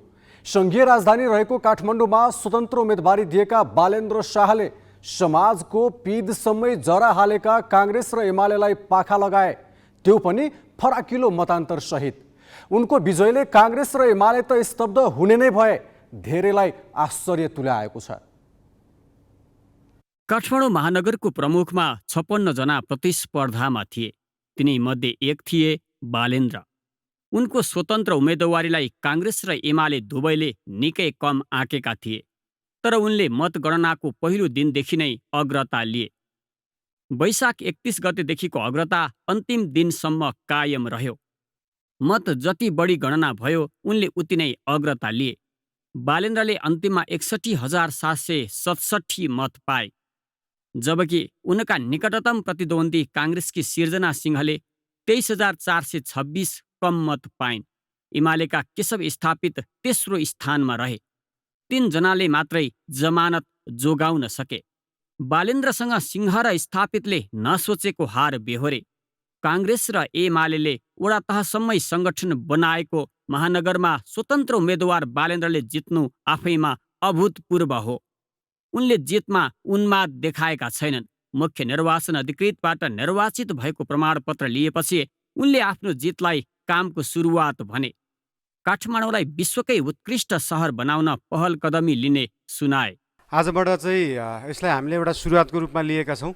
[SPEAKER 3] सङ्घीय राजधानी रहेको काठमाडौँमा स्वतन्त्र उम्मेदवारी दिएका बालेन्द्र शाहले समाजको पिँधसम्मै जरा हालेका काङ्ग्रेस र एमालेलाई पाखा लगाए, त्यो पनि फराकिलो मतान्तर सहित। उनको विजयले काङ्ग्रेस र एमाले त स्तब्ध हुने नै भए, धेरैलाई आश्चर्य तुल्याएको छ।
[SPEAKER 18] काठमाडौँ महानगरको प्रमुखमा 56 जना प्रतिस्पर्धामा थिए। तिनै मध्ये एक थिए बालेन्द्र। उनको स्वतन्त्र उम्मेदवारीलाई काङ्ग्रेस र एमाले दुवैले निकै कम आँकेका थिए, तर उनले मतगणनाको पहिलो दिनदेखि नै अग्रता लिए। वैशाख 31 गतेदेखिको अग्रता अन्तिम दिनसम्म कायम रह्यो। मत जति बढी गणना भयो उनले उति नै अग्रता लिए। बालेन्द्रले अन्तिममा 61,767 मत पाए, जबकि उनका निकटतम प्रतिद्वन्दी काङ्ग्रेसकी सिर्जना सिंहले 23,426 कम मत पाइन्। एमालेका केशव स्थापित तेस्रो स्थानमा रहे। 3 जनाले मात्रै जमानत जोगाउन सके। बालेन्द्रसँग सिंह र स्थापितले नसोचेको हार बेहोरे। काङ्ग्रेस र एमाले वडा तहसम्मै सङ्गठन बनाएको महानगरमा स्वतन्त्र उम्मेद्वार बालेन्द्रले जित्नु आफैमा अभूतपूर्व हो। उनले जितमा उन्माद देखाएका छैनन्। मुख्य निर्वाचन अधिकृतबाट निर्वाचित भएको प्रमाणपत्र लिएपछि उनले आफ्नो जितलाई कामको सुरुवात भने। काठमाडौँलाई विश्वकै उत्कृष्ट सहर बनाउन पहल कदमी लिने सुनाए।
[SPEAKER 19] आजबाट चाहिँ यसलाई हामीले एउटा सुरुवातको रूपमा लिएका छौँ।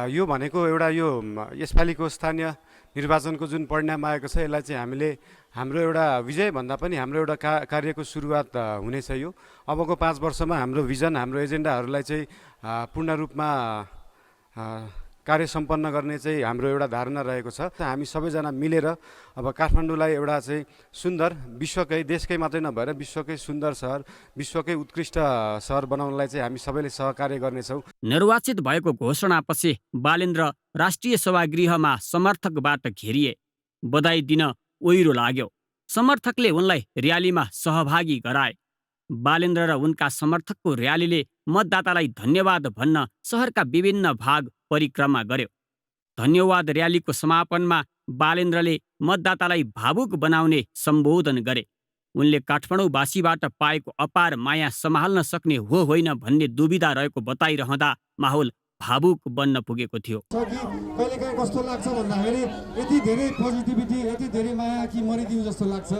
[SPEAKER 19] यो भनेको एउटा यो यसपालिको स्थानीय निर्वाचनको जुन परिणाम आएको छ यसलाई चाहिँ हामीले हाम्रो एउटा विजय भन्दा पनि हाम्रो एउटा कार्यको सुरुवात हुनेछ। यो अबको 5 वर्षमा हाम्रो भिजन हाम्रो एजेन्डाहरूलाई चाहिँ पूर्ण रूपमा कार्य सम्पन्न गर्ने चाहिँ हाम्रो एउटा धारणा रहेको छ। हामी सबैजना मिलेर अब काठमाडौँलाई एउटा चाहिँ सुन्दर विश्वकै देशकै मात्रै नभएर विश्वकै सुन्दर सहर विश्वकै उत्कृष्ट सहर बनाउनलाई चाहिँ हामी सबैले सहकार्य गर्नेछौँ।
[SPEAKER 18] निर्वाचित भएको घोषणापछि बालेन्द्र राष्ट्रिय सभागृहमा समर्थकबाट घेरिए। बधाई दिन ओहिरो लाग्यो। समर्थकले उनलाई र्यालीमा सहभागी गराए। बालेन्द्र र उनका समर्थकको र्यालीले मतदातालाई धन्यवाद भन्न सहरका विभिन्न भाग परिक्रमा गर्यो। धन्यवाद र्यालीको समापनमा बालेन्द्रले मतदातालाई भावुक बनाउने सम्बोधन गरे। उनले काठमाडौँवासीबाट पाएको अपार माया सम्हाल्न सक्ने हो होइन भन्ने दुविधा रहेको बताइरहँदा माहौल भावुक बन्न पुगेको थियो।
[SPEAKER 20] कहिलेकाहीँ कस्तो लाग्छ भन्दाखेरि यति धेरै पोजिटिभिटी यति धेरै माया कि मरिदिउँ जस्तो लाग्छ।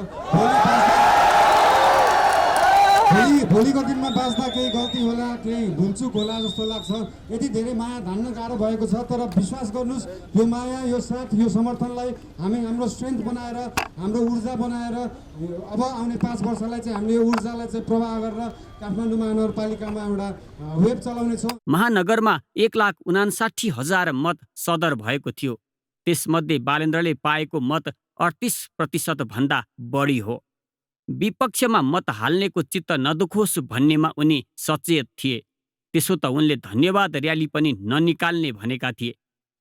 [SPEAKER 20] भोलिको दिनमा बाँच्दा केही गल्ती होला केही भुलचुक होला जस्तो लाग्छ। यति धेरै माया धान्न गाह्रो भएको छ। तर विश्वास गर्नुहोस् यो माया यो साथ यो समर्थनलाई हामी हाम्रो स्ट्रेन्थ बनाएर हाम्रो ऊर्जा बनाएर अब आउने 5 वर्षलाई चाहिँ हामीले यो ऊर्जालाई चाहिँ प्रवाह गरेर काठमाडौँ महानगरपालिकामा एउटा वेब चलाउनेछौँ।
[SPEAKER 18] महानगरमा 1,59,000 मत सदर भएको थियो। त्यसमध्ये बालेन्द्रले पाएको मत 38% भन्दा बढी हो। विपक्षमा मत हाल्नेको चित्त नदुखोस् भन्नेमा उनी सचेत थिए। त्यसो त उनले धन्यवाद र्याली पनि ननिकाल्ने भनेका थिए।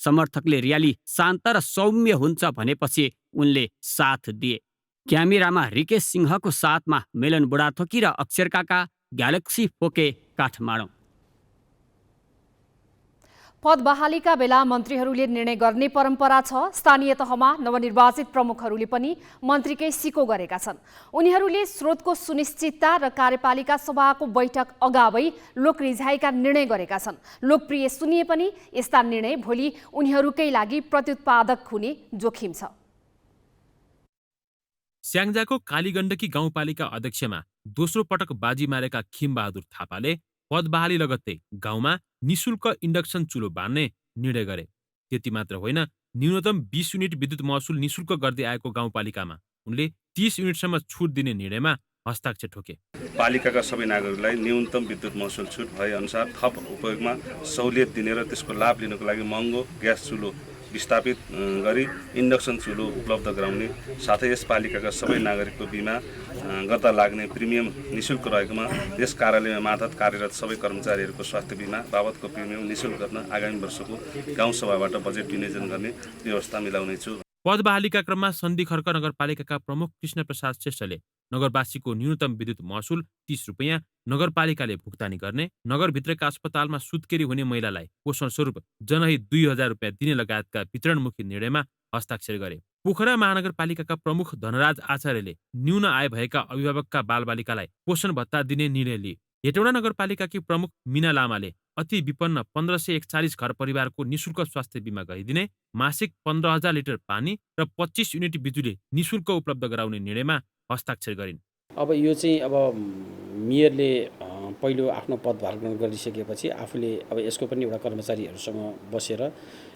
[SPEAKER 18] समर्थकले र्याली शान्त र सौम्य हुन्छ भनेपछि उनले साथ दिए। क्यामेरामा रिकेश सिंहको साथमा मेलन बुढाथोकी र अक्षर काका, ग्यालेक्सी फोके, काठमाडौँ।
[SPEAKER 2] पद बहालीका बेला मन्त्रीहरूले निर्णय गर्ने परम्परा छ। स्थानीय तहमा नवनिर्वाचित प्रमुखहरूले पनि मन्त्रीकै सिको गरेका छन्। उनीहरूले स्रोतको सुनिश्चितता र कार्यपालिका सभाको बैठक अगावै लोकरिझाइका निर्णय गरेका छन्। लोकप्रिय सुनिए पनि यस्ता निर्णय भोलि उनीहरूकै लागि प्रत्युत्पादक हुने जोखिम छ।
[SPEAKER 21] स्याङ्जाको कालीगण्डकी गाउँपालिका अध्यक्षमा दोस्रो पटक बाजी मारेका खिमबहादुर थापाले पद बहाली लगत्तै गाउँमा निशुल्क इन्डक्सन चुलो बाँड्ने निर्णय गरे। त्यति मात्र होइन, न्यूनतम 20 युनिट विद्युत महसुल निशुल्क गर्दै आएको गाउँपालिकामा उनले 30 युनिटसम्म छुट दिने निर्णयमा हस्ताक्षर ठोके।
[SPEAKER 22] पालिकाका सबै नागरिकलाई न्यूनतम विद्युत महसुल छुट भएअनुसार थप उपयोगमा सहुलियत दिने र त्यसको लाभ लिनको लागि महँगो ग्यास चुलो विस्थापित गरी इन्डक्सन चुलो उपलब्ध गराउने साथै यस पालिकाका सबै नागरिकको बिमा गर्दा लाग्ने प्रिमियम निशुल्क रहेकोमा यस कार्यालयमा मातहत कार्यरत सबै कर्मचारीहरूको स्वास्थ्य बिमा बाबतको प्रिमियम निशुल्क गर्न आगामी वर्षको गाउँसभाबाट बजेट विनियोजन गर्ने व्यवस्था मिलाउनेछु।
[SPEAKER 21] पद बहालीका क्रममा सन्धि खर्क नगरपालिकाका प्रमुख कृष्ण प्रसाद श्रेष्ठले नगरवासीको न्यूनतम विद्युत महसुल 30 रुपियाँ नगरपालिकाले भुक्तानी गर्ने, नगरभित्रका अस्पतालमा सुत्केरी हुने महिलालाई पोषण स्वरूप जनहित 2000 रुपियाँ दिने लगायतका वितरणमुखी निर्णयमा हस्ताक्षर गरे। पोखरा महानगरपालिकाका प्रमुख धनराज आचार्यले न्यून आय भएका अभिभावकका बालबालिकालाई पोषण भत्ता दिने निर्णय लिए। हेटौडा नगरपालिकाकी प्रमुख मीना लामाले अति विपन्न 1541 घर परिवारको निशुल्क स्वास्थ्य बिमा गरिदिने, मासिक 15,000 लिटर पानी र 25 युनिट बिजुली निशुल्क उपलब्ध गराउने निर्णयमा हस्ताक्षर गरिन्।
[SPEAKER 23] अब यो चाहिँ अब मेयरले पहिलो आफ्नो पदभार ग्रहण गरिसकेपछि आफूले अब यसको पनि एउटा कर्मचारीहरूसँग बसेर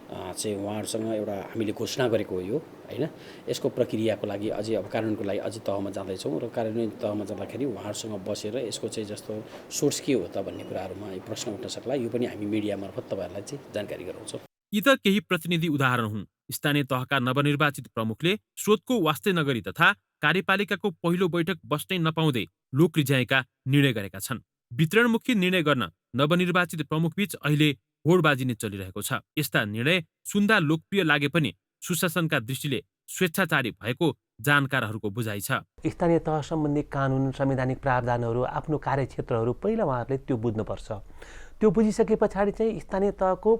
[SPEAKER 23] चाहिँ उहाँहरूसँग एउटा हामीले घोषणा गरेको हो यो हैन। यसको प्रक्रियाको लागि अझै अब कार्यान्वयनको लागि अझै तहमा जाँदैछौँ र कार्यान्वयन तहमा जाँदाखेरि उहाँहरूसँग बसेर यसको चाहिँ जस्तो सोर्स के हो त भन्ने कुराहरूमा यो प्रश्न उठ्न सक्ला। यो पनि हामी मिडिया मार्फत तपाईँहरूलाई चाहिँ जानकारी गराउँछौँ।
[SPEAKER 21] यी त केही प्रतिनिधि उदाहरण हुन्। स्थानीय तहका नवनिर्वाचित प्रमुखले स्रोतको वास्तै नगरी तथा कार्यपालिकाको पहिलो बैठक बस्नै नपाउँदै लोक रिझाएका निर्णय गरेका छन्। वितरणमुखी निर्णय गर्न नवनिर्वाचित प्रमुखबीच अहिले होडबाजी नै चलिरहेको छ। यस्ता निर्णय सुन्दा लोकप्रिय लागे पनि सुशासनका दृष्टिले स्वेच्छाचारी भएको जानकारहरूको बुझाइ छ।
[SPEAKER 1] स्थानीय तह सम्बन्धी कानुन, संवैधानिक प्रावधानहरू, आफ्नो कार्यक्षेत्रहरू पहिला उहाँहरूले त्यो बुझ्नुपर्छ। त्यो बुझिसके पछाडि चाहिँ स्थानीय तहको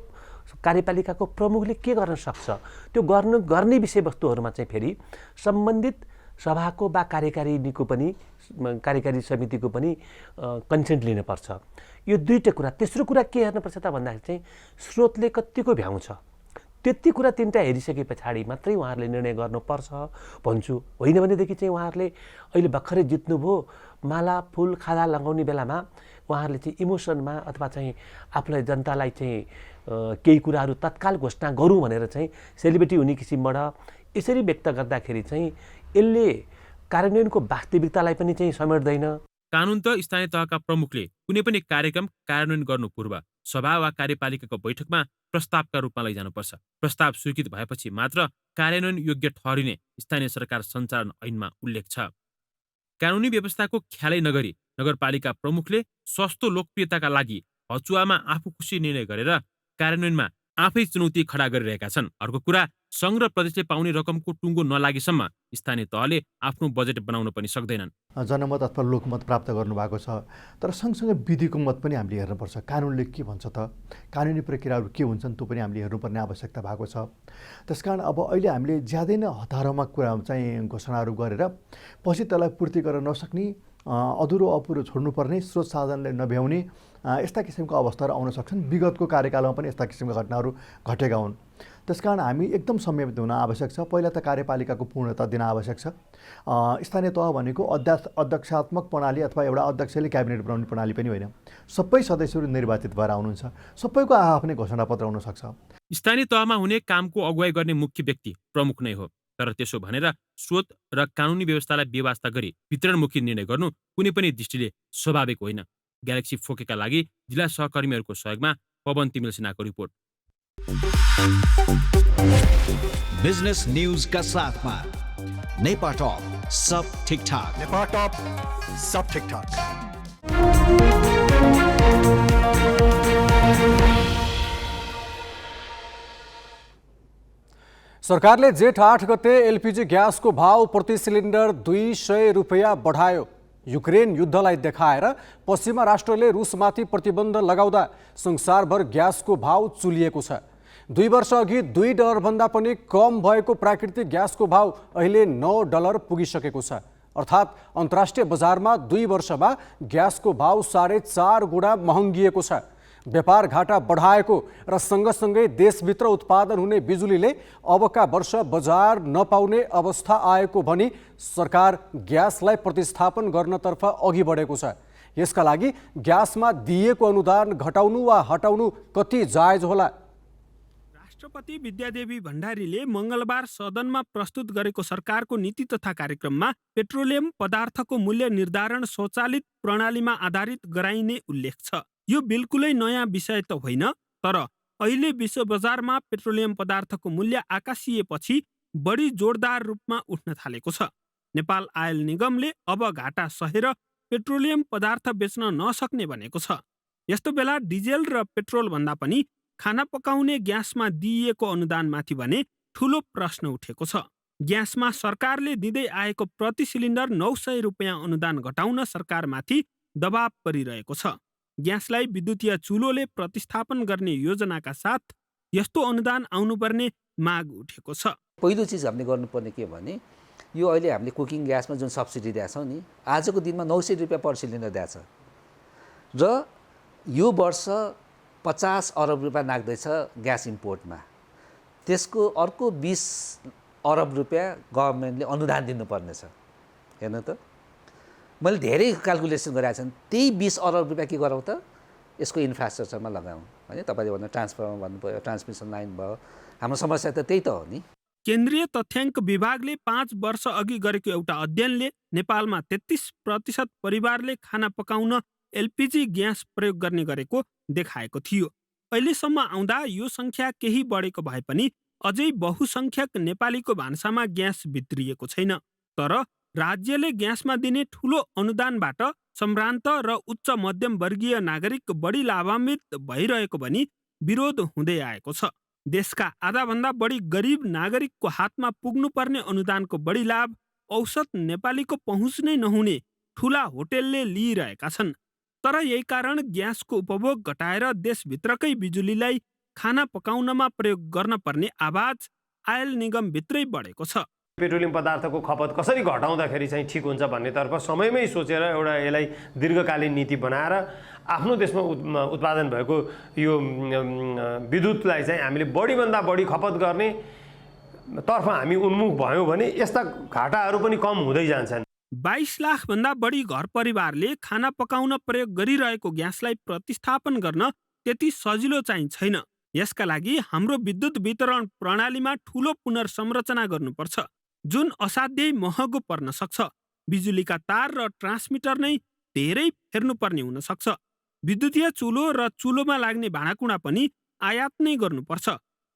[SPEAKER 1] कार्यपालिकाको प्रमुखले के गर्न सक्छ त्यो गर्ने विषयवस्तुहरूमा चाहिँ फेरि सम्बन्धित सभाको वा कार्यकारी समितिको पनि कन्सेन्ट लिनुपर्छ। यो दुईटा कुरा। तेस्रो कुरा के हेर्नुपर्छ त भन्दाखेरि चाहिँ स्रोतले कतिको भ्याउँछ, त्यति कुरा तिनवटा हेरिसके पछाडि मात्रै उहाँहरूले निर्णय गर्नुपर्छ भन्छु। होइन भनेदेखि चाहिँ उहाँहरूले अहिले भर्खरै जित्नुभयो, माला फुल खादा लगाउने बेलामा उहाँहरूले चाहिँ इमोसनमा अथवा चाहिँ आफूलाई जनतालाई चाहिँ केही कुराहरू तत्काल घोषणा गरौँ भनेर चाहिँ सेलिब्रिटी हुने किसिमबाट यसरी व्यक्त गर्दाखेरि चाहिँ यसले कार्यान्वयनको वास्तविकतालाई पनि चाहिँ समेट्दैन।
[SPEAKER 21] कानुन त स्थानीय तहका प्रमुखले कुनै पनि कार्यक्रम कार्यान्वयन गर्नु पूर्व सभा वा कार्यपालिकाको बैठकमा प्रस्तावका रूपमा लैजानुपर्छ। प्रस्ताव स्वीकृत भएपछि मात्र कार्यान्वयन योग्य ठहरिने स्थानीय सरकार सञ्चालन ऐनमा उल्लेख छ। कानुनी व्यवस्थाको ख्यालै नगरी नगरपालिका प्रमुखले सस्तो लोकप्रियताका लागि हचुवामा आफू खुसी निर्णय गरेर कार्यान्वयनमा आफै चुनौती खडा गरिरहेका छन्। अर्को कुरा, सङ्घ र प्रदेशले पाउने रकमको टुङ्गो नलागेसम्म स्थानीय तहले आफ्नो बजेट बनाउन पनि सक्दैनन्।
[SPEAKER 4] जनमत अथवा लोकमत प्राप्त गर्नुभएको छ, तर सँगसँगै विधिको मत पनि हामीले हेर्नुपर्छ। कानुनले के भन्छ त, कानुनी प्रक्रियाहरू के हुन्छन् त्यो पनि हामीले हेर्नुपर्ने आवश्यकता भएको छ। त्यसकारण अब अहिले हामीले ज्यादै नै हतारमा कुरा चाहिँ घोषणाहरू गरेर पछि त्यसलाई पूर्ति गर्न नसक्ने, अधुरो अपुरो छोड्नुपर्ने, स्रोत साधनले नभ्याउने यस्ता किसिमका अवस्थाहरू आउन सक्छन्। विगतको कार्यकालमा पनि यस्ता किसिमका घटनाहरू घटेका हुन्। त्यसकारण हामी एकदम संयमित हुन आवश्यक छ। पहिला त कार्यपालिकाको पूर्णता दिन आवश्यक छ। स्थानीय तह भनेको अध्यक्षात्मक प्रणाली अथवा एउटा अध्यक्षले क्याबिनेट बनाउने प्रणाली पनि होइन। सबै सदस्यहरू निर्वाचित भएर आउनुहुन्छ, सबैको आफ्नै घोषणापत्र हुनसक्छ।
[SPEAKER 21] स्थानीय तहमा हुने कामको अगुवाई गर्ने मुख्य व्यक्ति प्रमुख नै हो, तर त्यसो भनेर स्रोत र कानुनी व्यवस्थालाई बेवास्ता गरी वितरणमुखी निर्णय गर्नु कुनै पनि दृष्टिले स्वाभाविक होइन। ग्यालेक्सी फोकेका लागि जिल्ला सहकर्मीहरूको सहयोगमा पवन तिमिल सिन्हाको रिपोर्ट।
[SPEAKER 5] बिजनेस न्यूज का साथ में नेपाटॉप सब ठीक ठाक।
[SPEAKER 24] नेपाटॉप सब ठीक ठाक।
[SPEAKER 3] सरकारले जेठ 8 गते एलपीजी ग्यासको भाव प्रति सिलिन्डर 200 रुपैयाँ बढायो। युक्रेन युद्धलाई देखाएर पश्चिमा राष्ट्रले रुसमाथि प्रतिबन्ध लगाउँदा संसारभर ग्यासको भाव चुलिएको छ। 2 वर्ष अघि $2 पनि कम भएको प्राकृतिक ग्यासको भाव अहिले $9 पुगिसकेको छ। अर्थात् अन्तर्राष्ट्रिय बजारमा 2 वर्षमा ग्यासको भाव 4.5 गुणा महँगिएको छ। व्यापार घाटा बढाएको र सँगसँगै देशभित्र उत्पादन हुने बिजुलीले अबका वर्ष बजार नपाउने अवस्था आएको भनी सरकार ग्यासलाई प्रतिस्थापन गर्नतर्फ अघि बढेको छ। यसका लागि ग्यासमा दिएको अनुदान घटाउनु वा हटाउनु कति जायज होला?
[SPEAKER 25] राष्ट्रपति विद्यादेवी भण्डारीले मंगलबार सदनमा प्रस्तुत गरेको सरकारको नीति तथा कार्यक्रममा पेट्रोलियम पदार्थको मूल्य निर्धारण स्वचालित प्रणालीमा आधारित गराइने उल्लेख छ। यो बिल्कुलै नयाँ विषय त होइन, तर अहिले विश्व बजारमा पेट्रोलियम पदार्थको मूल्य आकाशिएपछि बढी जोरदार रूपमा उठ्न थालेको छ। नेपाल आयल निगमले अब घाटा सहेर पेट्रोलियम पदार्थ बेच्न नसक्ने भनेको छ। यस्तो बेला डिजेल र पेट्रोल भन्दा पनि खाना पकाउने ग्यासमा दिइएको अनुदानमाथि भने ठूलो प्रश्न उठेको छ। ग्यासमा सरकारले दिँदै आएको प्रति सिलिन्डर 900 रुपैयाँ अनुदान घटाउन सरकारमाथि दबाव परिरहेको छ। ग्यासलाई विद्युतीय चुलोले प्रतिस्थापन गर्ने योजनाका साथ यस्तो अनुदान आउनुपर्ने माग उठेको छ।
[SPEAKER 26] पहिलो चिज हामीले गर्नुपर्ने के भने यो अहिले हामीले कुकिङ ग्यासमा जुन सब्सिडी दिएछौँ नि, आजको दिनमा 900 रुपैयाँ पर सिलिन्डर दिएछ र यो वर्ष 50 अरब रुपैयाँ नाग्दैछ ग्यास इम्पोर्टमा। त्यसको अर्को 20 अरब रुपैयाँ गभर्मेन्टले अनुदान दिनुपर्ने छ। हेर्नु त, मैले धेरै क्याल्कुलेसन गरेका छन्। त्यही 20 अरब रुपैयाँ के गरौँ त, यसको इन्फ्रास्ट्रक्चरमा लगाऊँ होइन। तपाईँले भन्नु ट्रान्सफर्मर भन्नुभयो, ट्रान्समिसन लाइन भयो, हाम्रो समस्या त त्यही त हो नि।
[SPEAKER 25] केन्द्रीय तथ्याङ्क विभागले 5 वर्ष अघि गरेको एउटा अध्ययनले नेपालमा 33% परिवारले खाना पकाउन एलपीजी ग्यास प्रयोग गर्ने गरेको देखाएको थियो। अहिलेसम्म आउँदा यो संख्या केही बढेको भए पनि अझै बहुसङ्ख्यक नेपालीको भान्सामा ग्यास भित्रिएको छैन। तर राज्यले ग्यासमा दिने ठूलो अनुदानबाट सम्भ्रान्त र उच्च मध्यम वर्गीय नागरिक बढी लाभान्वित भइरहेको भनी विरोध हुँदै आएको छ। देशका आधाभन्दा बढी गरिब नागरिकको हातमा पुग्नुपर्ने अनुदानको बढी लाभ औसत नेपालीको पहुँच नै नहुने ठूला होटेलले लिइरहेका छन्। तर यही कारण ग्यासको उपभोग घटाएर देशभित्रकै बिजुलीलाई खाना पकाउनमा प्रयोग गर्न पर्ने आवाज आयल निगमभित्रै बढेको छ।
[SPEAKER 6] पेट्रोलियम पदार्थको खपत कसरी घटाउँदाखेरि चाहिँ ठिक हुन्छ भन्नेतर्फ समयमै सोचेर एउटा यसलाई दीर्घकालीन नीति बनाएर आफ्नो देशमा उत्पादन भएको यो विद्युतलाई चाहिँ हामीले बढीभन्दा बढी खपत गर्ने तर्फ हामी उन्मुख भयौँ भने यस्ता घाटाहरू पनि कम हुँदै जान्छन्।
[SPEAKER 25] 22 लाखभन्दा बढी घर परिवारले खाना पकाउन प्रयोग गरिरहेको ग्यासलाई प्रतिस्थापन गर्न त्यति सजिलो चाहिँ छैन। यसका लागि हाम्रो विद्युत वितरण प्रणालीमा ठूलो पुनर्संरचना गर्नुपर्छ, जुन असाध्यै महँगो पर्न सक्छ। बिजुलीका तार र ट्रान्समिटर नै धेरै फेर्नुपर्ने हुन सक्छ। विद्युतीय चुलो र चुलोमा लाग्ने भाँडाकुँडा पनि आयात नै गर्नुपर्छ।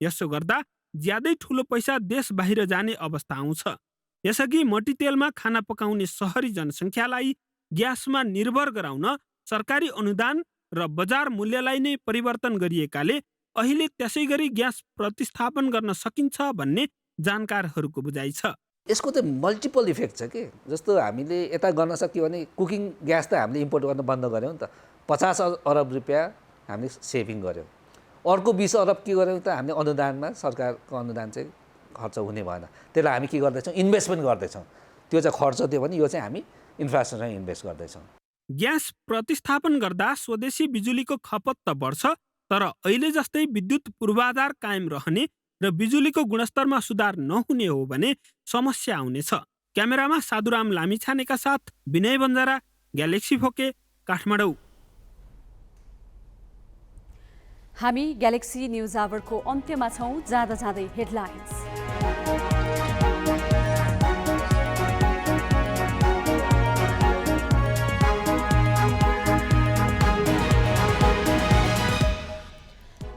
[SPEAKER 25] यसो गर्दा ज्यादै ठूलो पैसा देश बाहिर जाने अवस्था आउँछ। यसअघि मट्टीतेलमा खाना पकाउने सहरी जनसङ्ख्यालाई ग्यासमा निर्भर गराउन सरकारी अनुदान र बजार मूल्यलाई नै परिवर्तन गरिएकाले अहिले त्यसै गरी ग्यास प्रतिस्थापन गर्न सकिन्छ भन्ने जानकारहरूको बुझाइ छ।
[SPEAKER 26] यसको त मल्टिपल इफेक्ट छ कि, जस्तो हामीले यता गर्न सक्यो भने कुकिङ ग्यास त हामीले इम्पोर्ट गर्न बन्द गऱ्यौँ नि त, 50 अरब रुपियाँ हामीले सेभिङ गऱ्यौँ। अर्को 20 अरब के गऱ्यौँ त हामीले अनुदानमा, सरकारको अनुदान चाहिँ खर्च हुने भएन, त्यसलाई हामी के गर्दैछौँ, इन्भेस्टमेन्ट गर्दैछौँ। त्यो चाहिँ खर्च दियो भने यो चाहिँ हामी इन्फ्रास्ट्रक्चरमा इन्भेस्ट गर्दैछौँ।
[SPEAKER 25] ग्यास प्रतिस्थापन गर्दा स्वदेशी बिजुलीको खपत त बढ्छ, तर अहिले जस्तै विद्युत पूर्वाधार कायम रहने र बिजुलीको गुणस्तरमा सुधार नहुने हो भने समस्या आउनेछ। क्यामेरामा साधुराम लामिछानेका साथ विनय बन्जारा, ग्यालेक्सी फोके, काठमाडौँ।
[SPEAKER 2] हामी ग्यालेक्सी न्युज आवरको अन्त्यमा छौँ। जाँदा जाँदै हेडलाइन्स।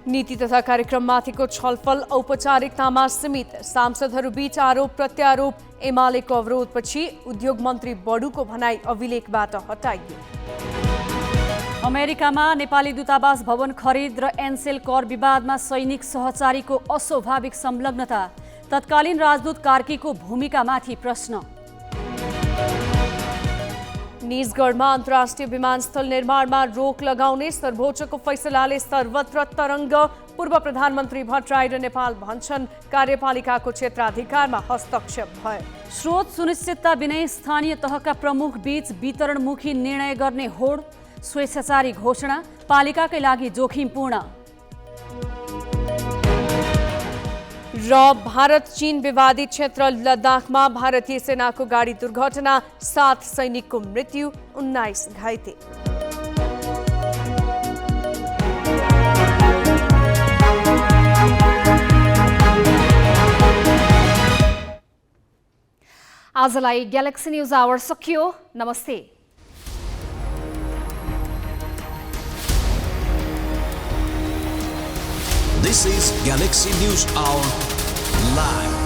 [SPEAKER 8] नीति तथा कार्यक्रममाथिको छलफल औपचारिकतामा सीमित, सांसदहरूबीच आरोप प्रत्यारोप। एमालेको अवरोधपछि उद्योग मन्त्री बडुको भनाई अभिलेखबाट हटाइयो। अमेरिकामा नेपाली दूतावास भवन खरिद र एनसेल कर विवादमा सैनिक सहचारीको अस्वाभाविक संलग्नता। तत्कालीन राजदूत कार्कीको भूमिकामाथि प्रश्न। निजगढमा अन्तर्राष्ट्रिय विमानस्थल निर्माणमा रोक लगाउने सर्वोच्चको फैसलाले सर्वत्र तरङ्ग। पूर्व प्रधानमन्त्री भट्टराई र नेपाल भन्छन् कार्यपालिकाको क्षेत्राधिकारमा हस्तक्षेप भयो। स्रोत सुनिश्चितता बिनै स्थानीय तहका प्रमुख बीच वितरणमुखी निर्णय गर्ने होड। स्वेच्छाचारी घोषणा पालिकाकै लागि जोखिमपूर्ण। र भारत चीन विवादित क्षेत्र लद्दाखमा भारतीय सेनाको गाडी दुर्घटना, 7 सैनिकको मृत्यु, 19 घाइते।
[SPEAKER 2] आजलाई ग्यालेक्सी न्युज आवर सकियो। नमस्ते।
[SPEAKER 5] This is Galaxy News Hour Live.